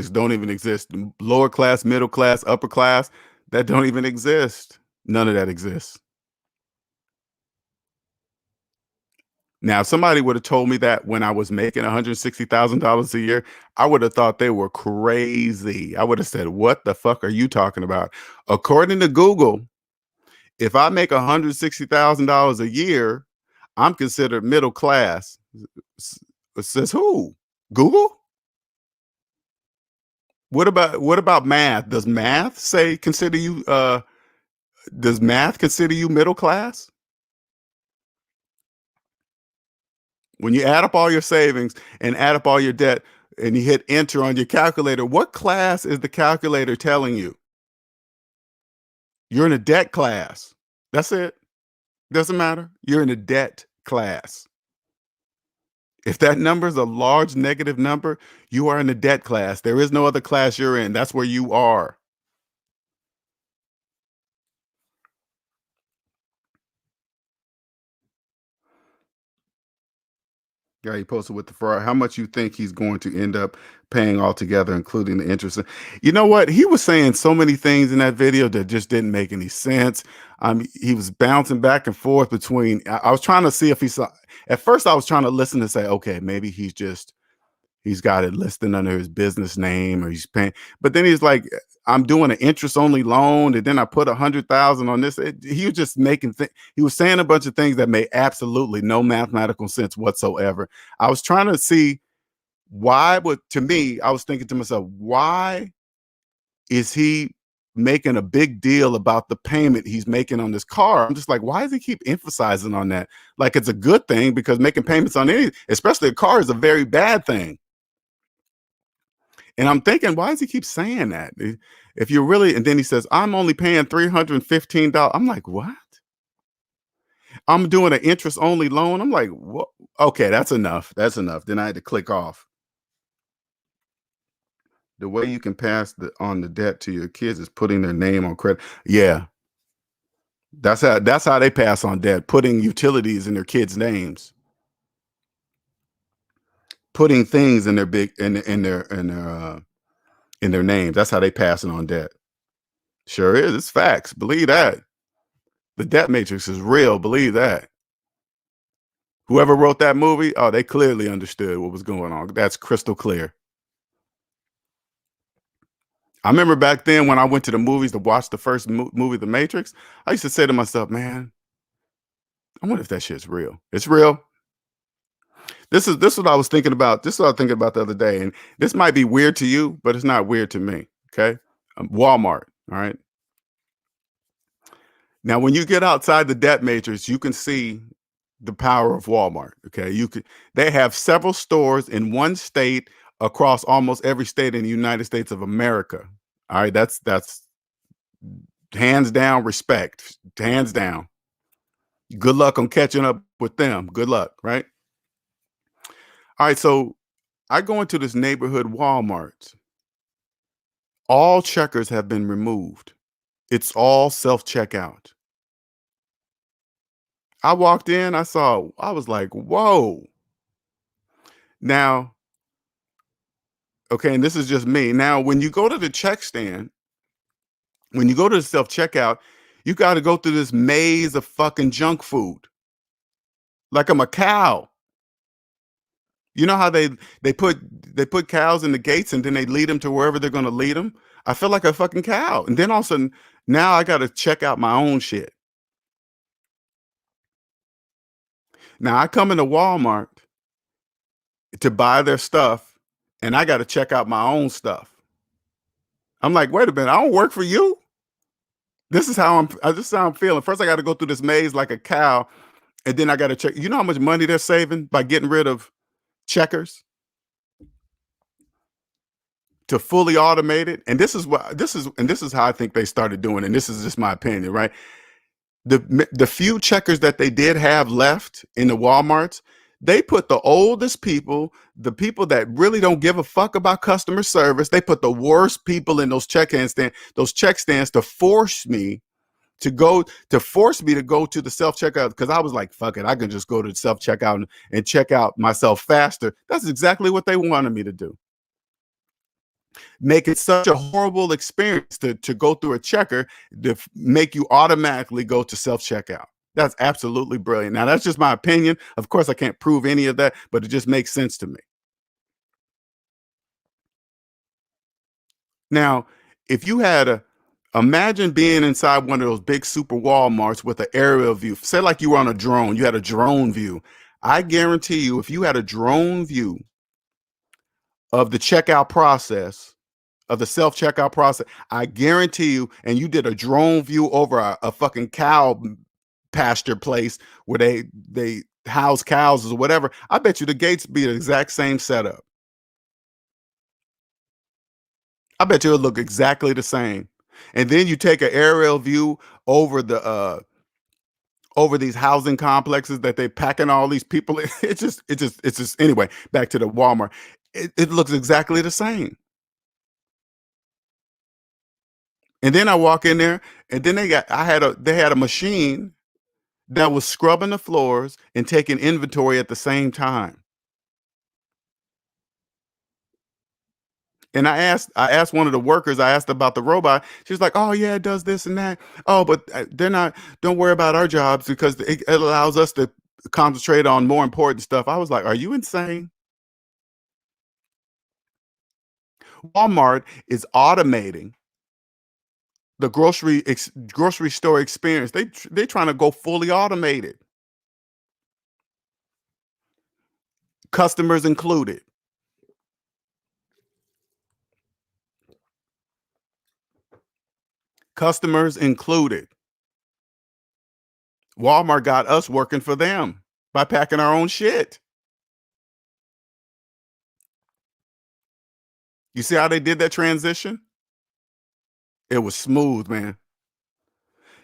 don't even exist. Lower class, middle class, upper class, that don't even exist. None of that exists. Now, if somebody would have told me that when I was making $160,000 a year, I would have thought they were crazy. I would have said, "What the fuck are you talking about?" According to Google, if I make $160,000 a year, I'm considered middle class. Says who? Google? What about math? Does math consider you middle class? When you add up all your savings and add up all your debt and you hit enter on your calculator, what class is the calculator telling you? You're in a debt class. That's it. Doesn't matter. You're in a debt class. If that number is a large negative number, you are in a debt class. There is no other class you're in. That's where you are. Yeah, he posted with the Ferrari. How much you think he's going to end up paying altogether, including the interest? You know what? He was saying so many things in that video that just didn't make any sense. He was bouncing back and forth between. I was trying to see if he saw. At first, I was trying to listen and say, okay, maybe he's got it listed under his business name or he's paying. But then he's like, I'm doing an interest only loan, and then I put 100,000 on this. He was just he was saying a bunch of things that made absolutely no mathematical sense whatsoever. I was trying to see why, but to me, I was thinking to myself, why is he making a big deal about the payment he's making on this car. I'm just like, why does he keep emphasizing on that? Like it's a good thing, because making payments on any, especially a car, is a very bad thing. And I'm thinking, why does he keep saying that? If you're really, and then he says, I'm only paying $315. I'm like, what? I'm doing an interest only loan. I'm like, what? Okay, that's enough. That's enough. Then I had to click off. The way you can pass on the debt to your kids is putting their name on credit. Yeah, that's how they pass on debt, putting utilities in their kids' names, putting things in their big in their names. That's how they passing on debt. Sure is. It's facts. Believe that. The debt matrix is real. Believe that. Whoever wrote that movie, oh, they clearly understood what was going on. That's crystal clear. I remember back then when I went to the movies to watch the first movie, The Matrix, I used to say to myself, man, I wonder if that shit's real. It's real. This is what I was thinking about. This is what I was thinking about the other day. And this might be weird to you, but it's not weird to me. Okay. Walmart. All right. Now, when you get outside the debt matrix, you can see the power of Walmart. Okay. They have several stores in one state across almost every state in the United States of America. All right. That's hands down respect. Hands down. Good luck on catching up with them. Good luck. Right. All right. So I go into this neighborhood Walmart. All checkers have been removed. It's all self-checkout. I walked in, I was like, whoa. Now, okay, and this is just me. Now, when you go to the check stand, when you go to the self-checkout, you got to go through this maze of fucking junk food. Like I'm a cow. You know how they put cows in the gates and then they lead them to wherever they're going to lead them? I feel like a fucking cow. And then all of a sudden, now I got to check out my own shit. Now I come into Walmart to buy their stuff, and I got to check out my own stuff. I'm like, wait a minute, I don't work for you. This is how I'm feeling. First, I got to go through this maze like a cow, and then I got to check. You know how much money they're saving by getting rid of checkers to fully automate it? And this is how I think they started doing it. And this is just my opinion, right? The few checkers that they did have left in the Walmarts, they put the oldest people, the people that really don't give a fuck about customer service. They put the worst people in those those check stands to force me to go to the self checkout, because I was like, fuck it, I can just go to the self checkout and check out myself faster. That's exactly what they wanted me to do. Make it such a horrible experience to go through a checker to make you automatically go to self checkout. That's absolutely brilliant. Now, that's just my opinion. Of course, I can't prove any of that, but it just makes sense to me. Now, if you had imagine being inside one of those big super Walmarts with an aerial view, say like you were on a drone, you had a drone view. I guarantee you, if you had a drone view of the checkout process, of the self-checkout process, I guarantee you, and you did a drone view over a fucking cow pasture place where they house cows or whatever, I bet you the gates be the exact same setup. I bet you it'll look exactly the same. And then you take an aerial view over over these housing complexes that they packing all these people in. It's just anyway, back to the Walmart. It looks exactly the same. And then I walk in there, and then they had a machine that was scrubbing the floors and taking inventory at the same time. And I asked one of the workers, I asked about the robot. She's like, "Oh yeah, it does this and that. Oh, but they're not. Don't worry about our jobs because it allows us to concentrate on more important stuff." I was like, "Are you insane?" Walmart is automating the grocery store experience. They trying to go fully automated, customers included. customers included. Walmart got us working for them by packing our own shit. You see how they did that transition? It was smooth, man.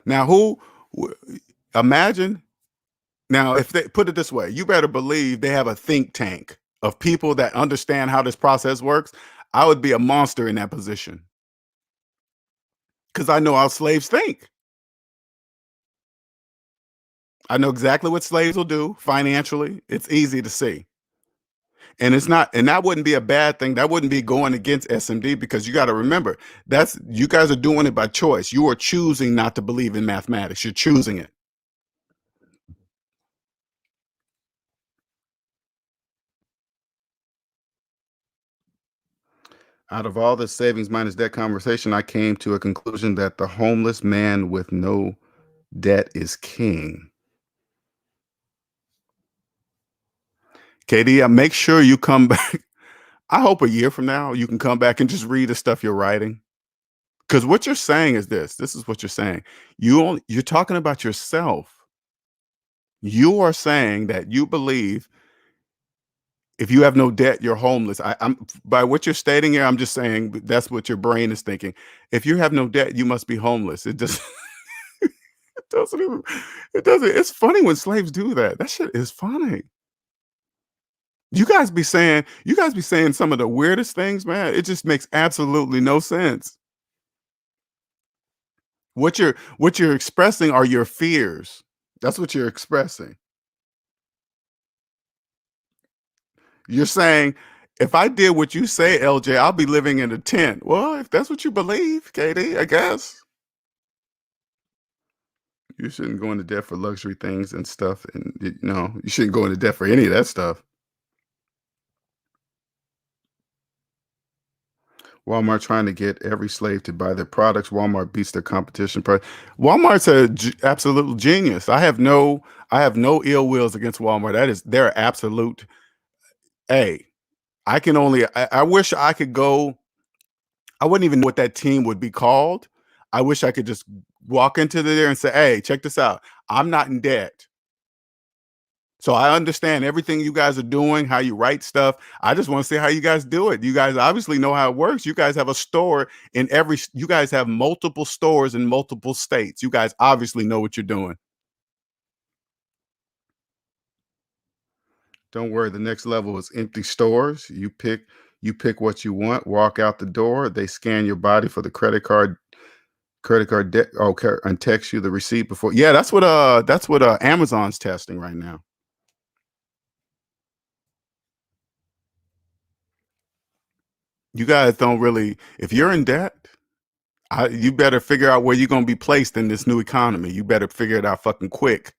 Now, imagine now if they put it this way, you better believe they have a think tank of people that understand how this process works. I would be a monster in that position because I know how slaves think. I know exactly what slaves will do financially. It's easy to see. And it's not, and that wouldn't be a bad thing. That wouldn't be going against SMD because you got to remember that's you guys are doing it by choice. You are choosing not to believe in mathematics. You're choosing it. Out of all the savings minus debt conversation, I came to a conclusion that the homeless man with no debt is king. KD, make sure you come back. I hope a year from now you can come back and just read the stuff you're writing. Because what you're saying is this. This is what you're saying. You're talking about yourself. You are saying that you believe if you have no debt, you're homeless. I'm by what you're stating here, I'm just saying that's what your brain is thinking. If you have no debt, you must be homeless. It just it doesn't even it doesn't. It's funny when slaves do that. That shit is funny. You guys be saying some of the weirdest things, man. It just makes absolutely no sense. What you're expressing are your fears. That's what you're expressing. You're saying, if I did what you say, LJ, I'll be living in a tent. Well, if that's what you believe, Katie, I guess. You shouldn't go into debt for luxury things and stuff. And, you shouldn't go into debt for any of that stuff. Walmart trying to get every slave to buy their products. Walmart beats their competition price. Walmart's absolute genius. I have no ill wills against Walmart. They're absolute. Hey, I wish I could go. I wouldn't even know what that team would be called. I wish I could just walk into there and say, "Hey, check this out. I'm not in debt. So I understand everything you guys are doing, how you write stuff. I just want to see how you guys do it. You guys obviously know how it works. You guys have a store you guys have multiple stores in multiple states. You guys obviously know what you're doing. Don't worry, the next level is empty stores. You pick what you want, walk out the door, they scan your body for the credit card debt, okay, and text you the receipt before. Yeah, that's what Amazon's testing right now. You guys don't really if you're in debt, you better figure out where you're gonna be placed in this new economy. You better figure it out fucking quick.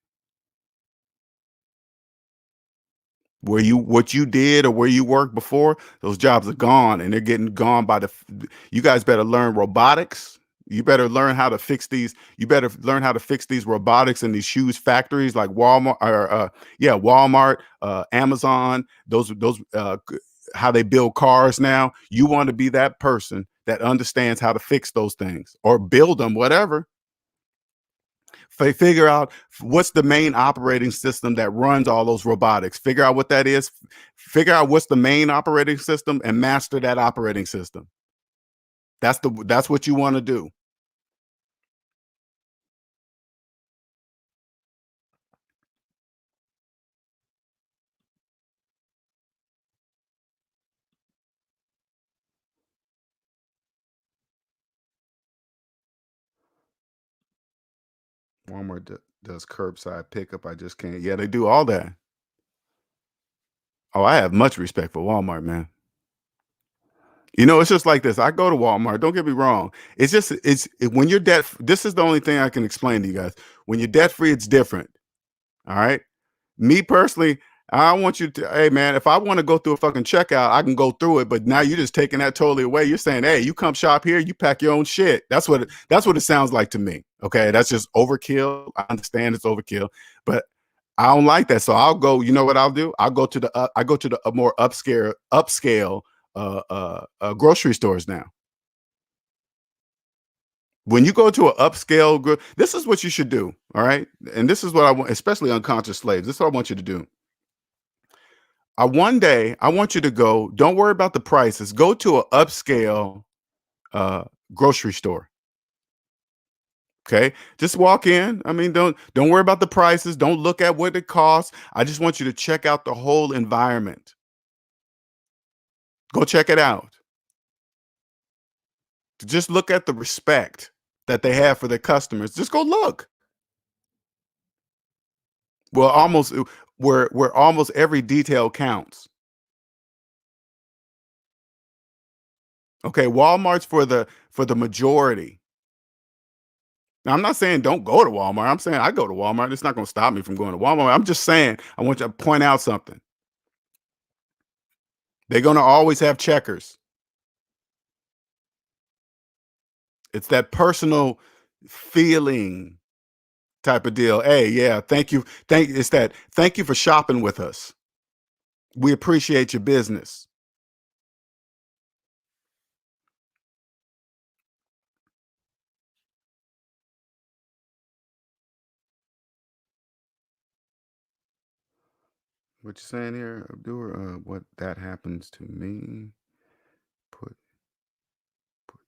What you did or where you worked before, those jobs are gone and they're getting gone by you guys better learn robotics. You better learn how to fix these. You better learn how to fix these robotics in these shoes factories like Walmart or Walmart, Amazon, how they build cars now. You want to be that person that understands how to fix those things or build them, whatever. Figure out what's the main operating system that runs all those robotics. Figure out what that is. Figure out what's the main operating system and master that operating system. That's what you want to do. Walmart does curbside pickup. I just can't. Yeah, they do all that. Oh, I have much respect for Walmart, man. It's just like this. I go to Walmart. Don't get me wrong. When you're debt. This is the only thing I can explain to you guys. When you're debt free, it's different. All right. Me personally, I want you to, hey man, if I want to go through a fucking checkout, I can go through it. But now you're just taking that totally away. You're saying, hey, you come shop here, you pack your own shit. That's what it sounds like to me. Okay, that's just overkill. I understand it's overkill, but I don't like that. So I'll go. You know what I'll do? I go to the more upscale grocery stores now. When you go to an upscale group, this is what you should do. All right. And this is what I want, especially unconscious slaves. This is what I want you to do. One day, I want you to go, don't worry about the prices. Go to an upscale uh, grocery store. Okay. Just walk in. I mean, don't worry about the prices. Don't look at what it costs. I just want you to check out the whole environment. Go check it out. Just look at the respect that they have for their customers. Just go look. Well, almost where almost every detail counts. Okay, Walmart's for the majority. Now, I'm not saying don't go to Walmart. I'm saying I go to Walmart. It's not going to stop me from going to Walmart. I'm just saying I want you to point out something. They're going to always have checkers. It's that personal feeling type of deal. Hey, yeah, thank you. Thank you for shopping with us. We appreciate your business. What you saying here, Abdur? What that happens to me? Put put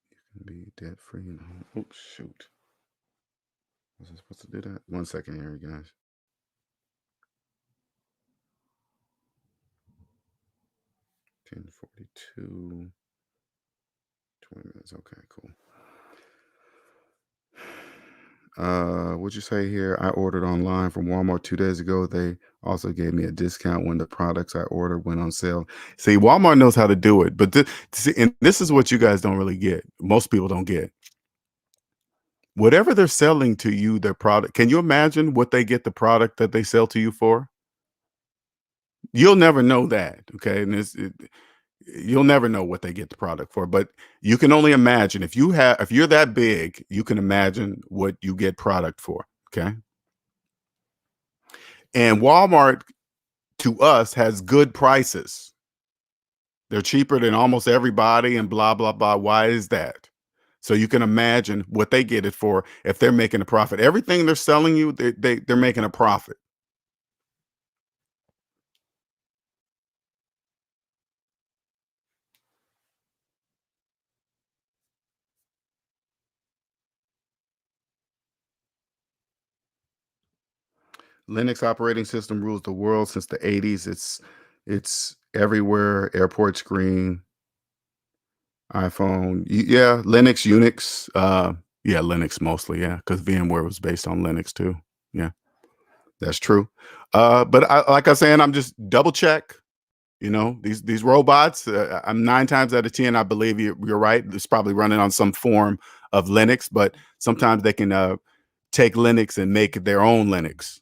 you can be debt free and home. Oh shoot! Was I supposed to do that? 1 second here, guys. 10:42. 20 minutes. Okay, cool. What'd you say here? I ordered online from Walmart 2 days ago. They also gave me a discount when the products I ordered went on sale. See, Walmart knows how to do it, but and this is what you guys don't really get. Most people don't get. Whatever they're selling to you, their product. Can you imagine what they get the product that they sell to you for? You'll never know that. Okay, and you'll never know what they get the product for, but you can only imagine if you're that big, you can imagine what you get product for. Okay. And Walmart to us has good prices. They're cheaper than almost everybody and blah blah blah. Why is that? So you can imagine what they get it for if they're making a profit. Everything they're selling you, they're making a profit. Linux operating system rules the world since the 80s. It's everywhere. Airport screen, iPhone. Yeah, Linux, Unix. Yeah, Linux mostly. Yeah, because VMware was based on Linux too. Yeah, that's true. But like I was saying, I'm just double check. These robots. I'm 9 times out of 10. I believe you're right. It's probably running on some form of Linux, but sometimes they can take Linux and make their own Linux.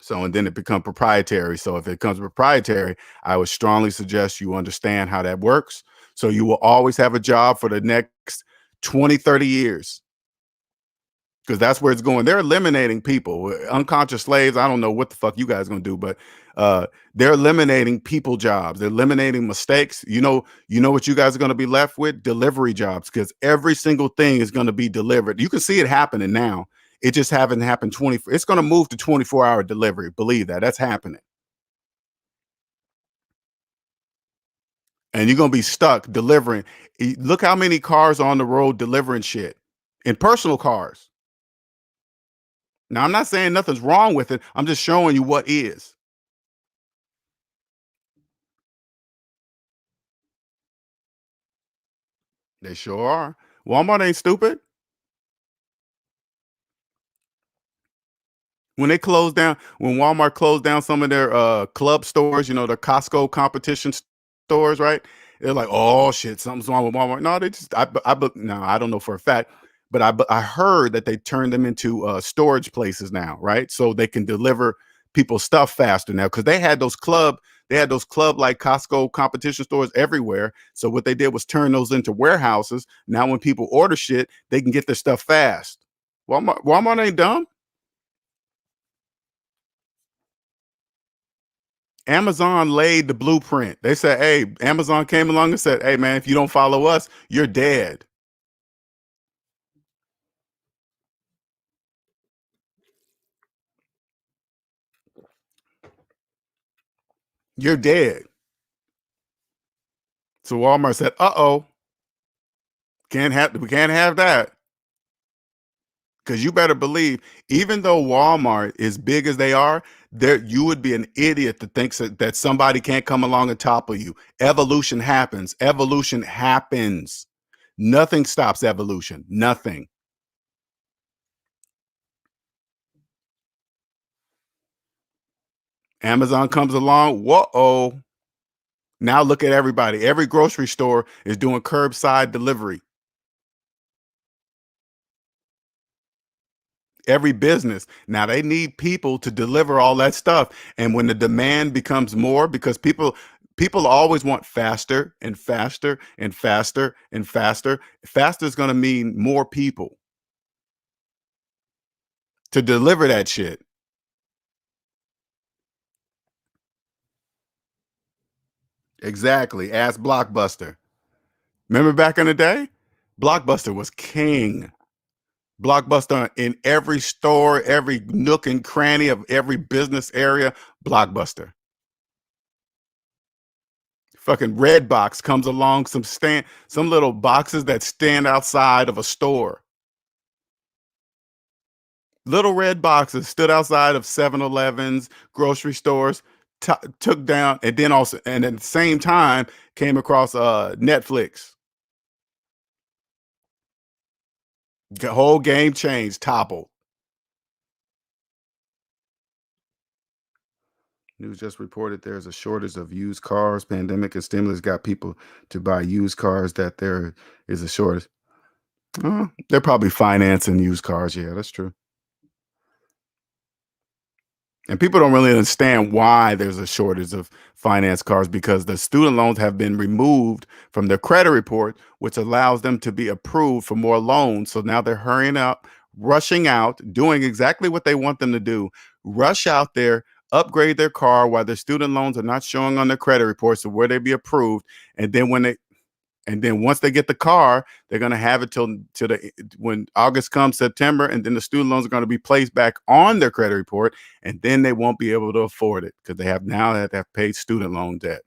So, and then it become proprietary. So if it becomes proprietary, I would strongly suggest you understand how that works. So you will always have a job for the next 20, 30 years. Because that's where it's going. They're eliminating people, unconscious slaves. I don't know what the fuck you guys gonna do, but they're eliminating people jobs. They're eliminating mistakes. You know what you guys are gonna be left with? Delivery jobs, because every single thing is gonna be delivered. You can see it happening now. It just haven't happened 24. It's gonna move to 24-hour delivery. Believe that. That's happening. And you're gonna be stuck delivering. Look how many cars on the road delivering shit in personal cars. Now, I'm not saying nothing's wrong with it. I'm just showing you what is. They sure are. Walmart ain't stupid. When Walmart closed down some of their club stores, the Costco competition stores, right? They're like, oh shit, something's wrong with Walmart. No, they just, no, I don't know for a fact, but I heard that they turned them into storage places now, right? So they can deliver people's stuff faster now because they had those club like Costco competition stores everywhere. So what they did was turn those into warehouses. Now when people order shit, they can get their stuff fast. Walmart ain't dumb. Amazon laid the blueprint. They said, hey, Amazon came along and said, hey, man, if you don't follow us, you're dead. You're dead. So Walmart said, uh-oh, we can't have that. Because you better believe, even though Walmart is big as they are, there you would be an idiot to think that somebody can't come along and topple you. Evolution happens. Evolution happens. Nothing stops evolution. Nothing. Amazon comes along. Whoa. Now look at everybody. Every grocery store is doing curbside delivery. Every business. Now they need people to deliver all that stuff. And when the demand becomes more, because people always want faster and faster and faster and faster. Faster is going to mean more people to deliver that shit. Exactly. Ask Blockbuster. Remember back in the day? Blockbuster was king. Blockbuster in every store, every nook and cranny of every business area. Blockbuster. Fucking red box comes along, some little boxes that stand outside of a store. Little red boxes stood outside of 7-Elevens, grocery stores, took down, and then also, and at the same time, came across Netflix. The whole game changed, toppled. News just reported there's a shortage of used cars. Pandemic and stimulus got people to buy used cars. That there is a shortage. They're probably financing used cars. Yeah, that's true. And people don't really understand why there's a shortage of finance cars, because the student loans have been removed from their credit report, which allows them to be approved for more loans. So now they're hurrying up, rushing out, doing exactly what they want them to do. Rush out there, upgrade their car while their student loans are not showing on their credit reports to where they be approved. And then once they get the car, they're going to have it till the when August comes, September, and then the student loans are going to be placed back on their credit report, and then they won't be able to afford it because they have paid student loan debt.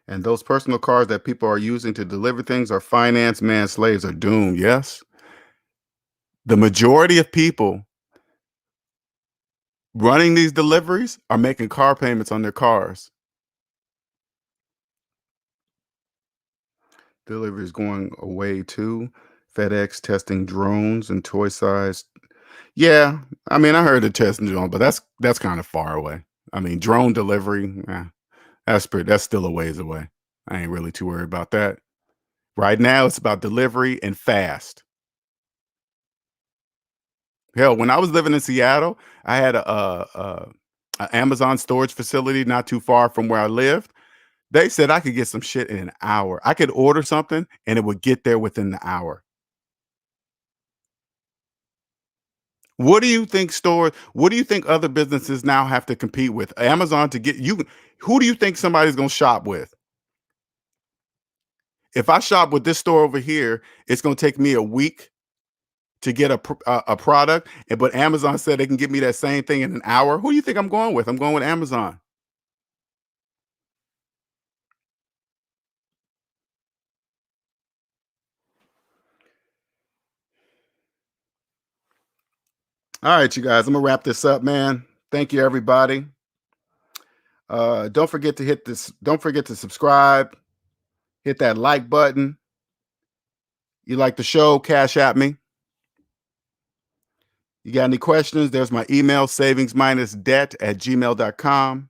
And those personal cars that people are using to deliver things are finance man slaves, are doomed. Yes, the majority of people running these deliveries are making car payments on their cars. Deliveries going away too. FedEx testing drones and toy sized. Yeah, I mean, I heard of testing drone, but that's kind of far away. I mean, drone delivery, that's still a ways away. I ain't really too worried about that. Right now, it's about delivery and fast. Hell, when I was living in Seattle, I had a Amazon storage facility not too far from where I lived. They said I could get some shit in an hour. I could order something and it would get there within the hour. What do you think other businesses now have to compete with Amazon to get you? Who do you think somebody's going to shop with? If I shop with this store over here, it's going to take me a week to get a product, but Amazon said they can give me that same thing in an hour. Who do you think I'm going with? I'm going with Amazon. All right, you guys, I'm gonna wrap this up, man. Thank you, everybody. Don't forget to hit this. Don't forget to subscribe. Hit that like button. You like the show? Cash at me. You got any questions? There's my email, savingsminusdebt@gmail.com.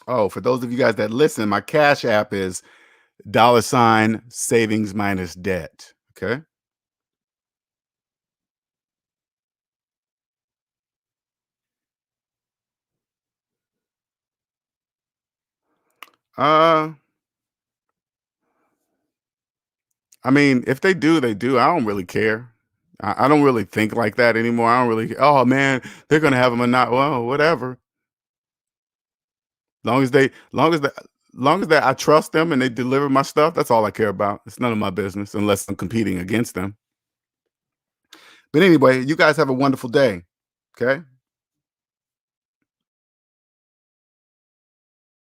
Oh, for those of you guys that listen, my Cash App is $savings minus debt. Okay. Uh, I mean, if they do, they do. I don't really care. I don't really think like that anymore. I don't really, oh man, they're gonna have them or not. Well, whatever. Long as they, long as that I trust them and they deliver my stuff, that's all I care about. It's none of my business unless I'm competing against them. But anyway, you guys have a wonderful day. Okay.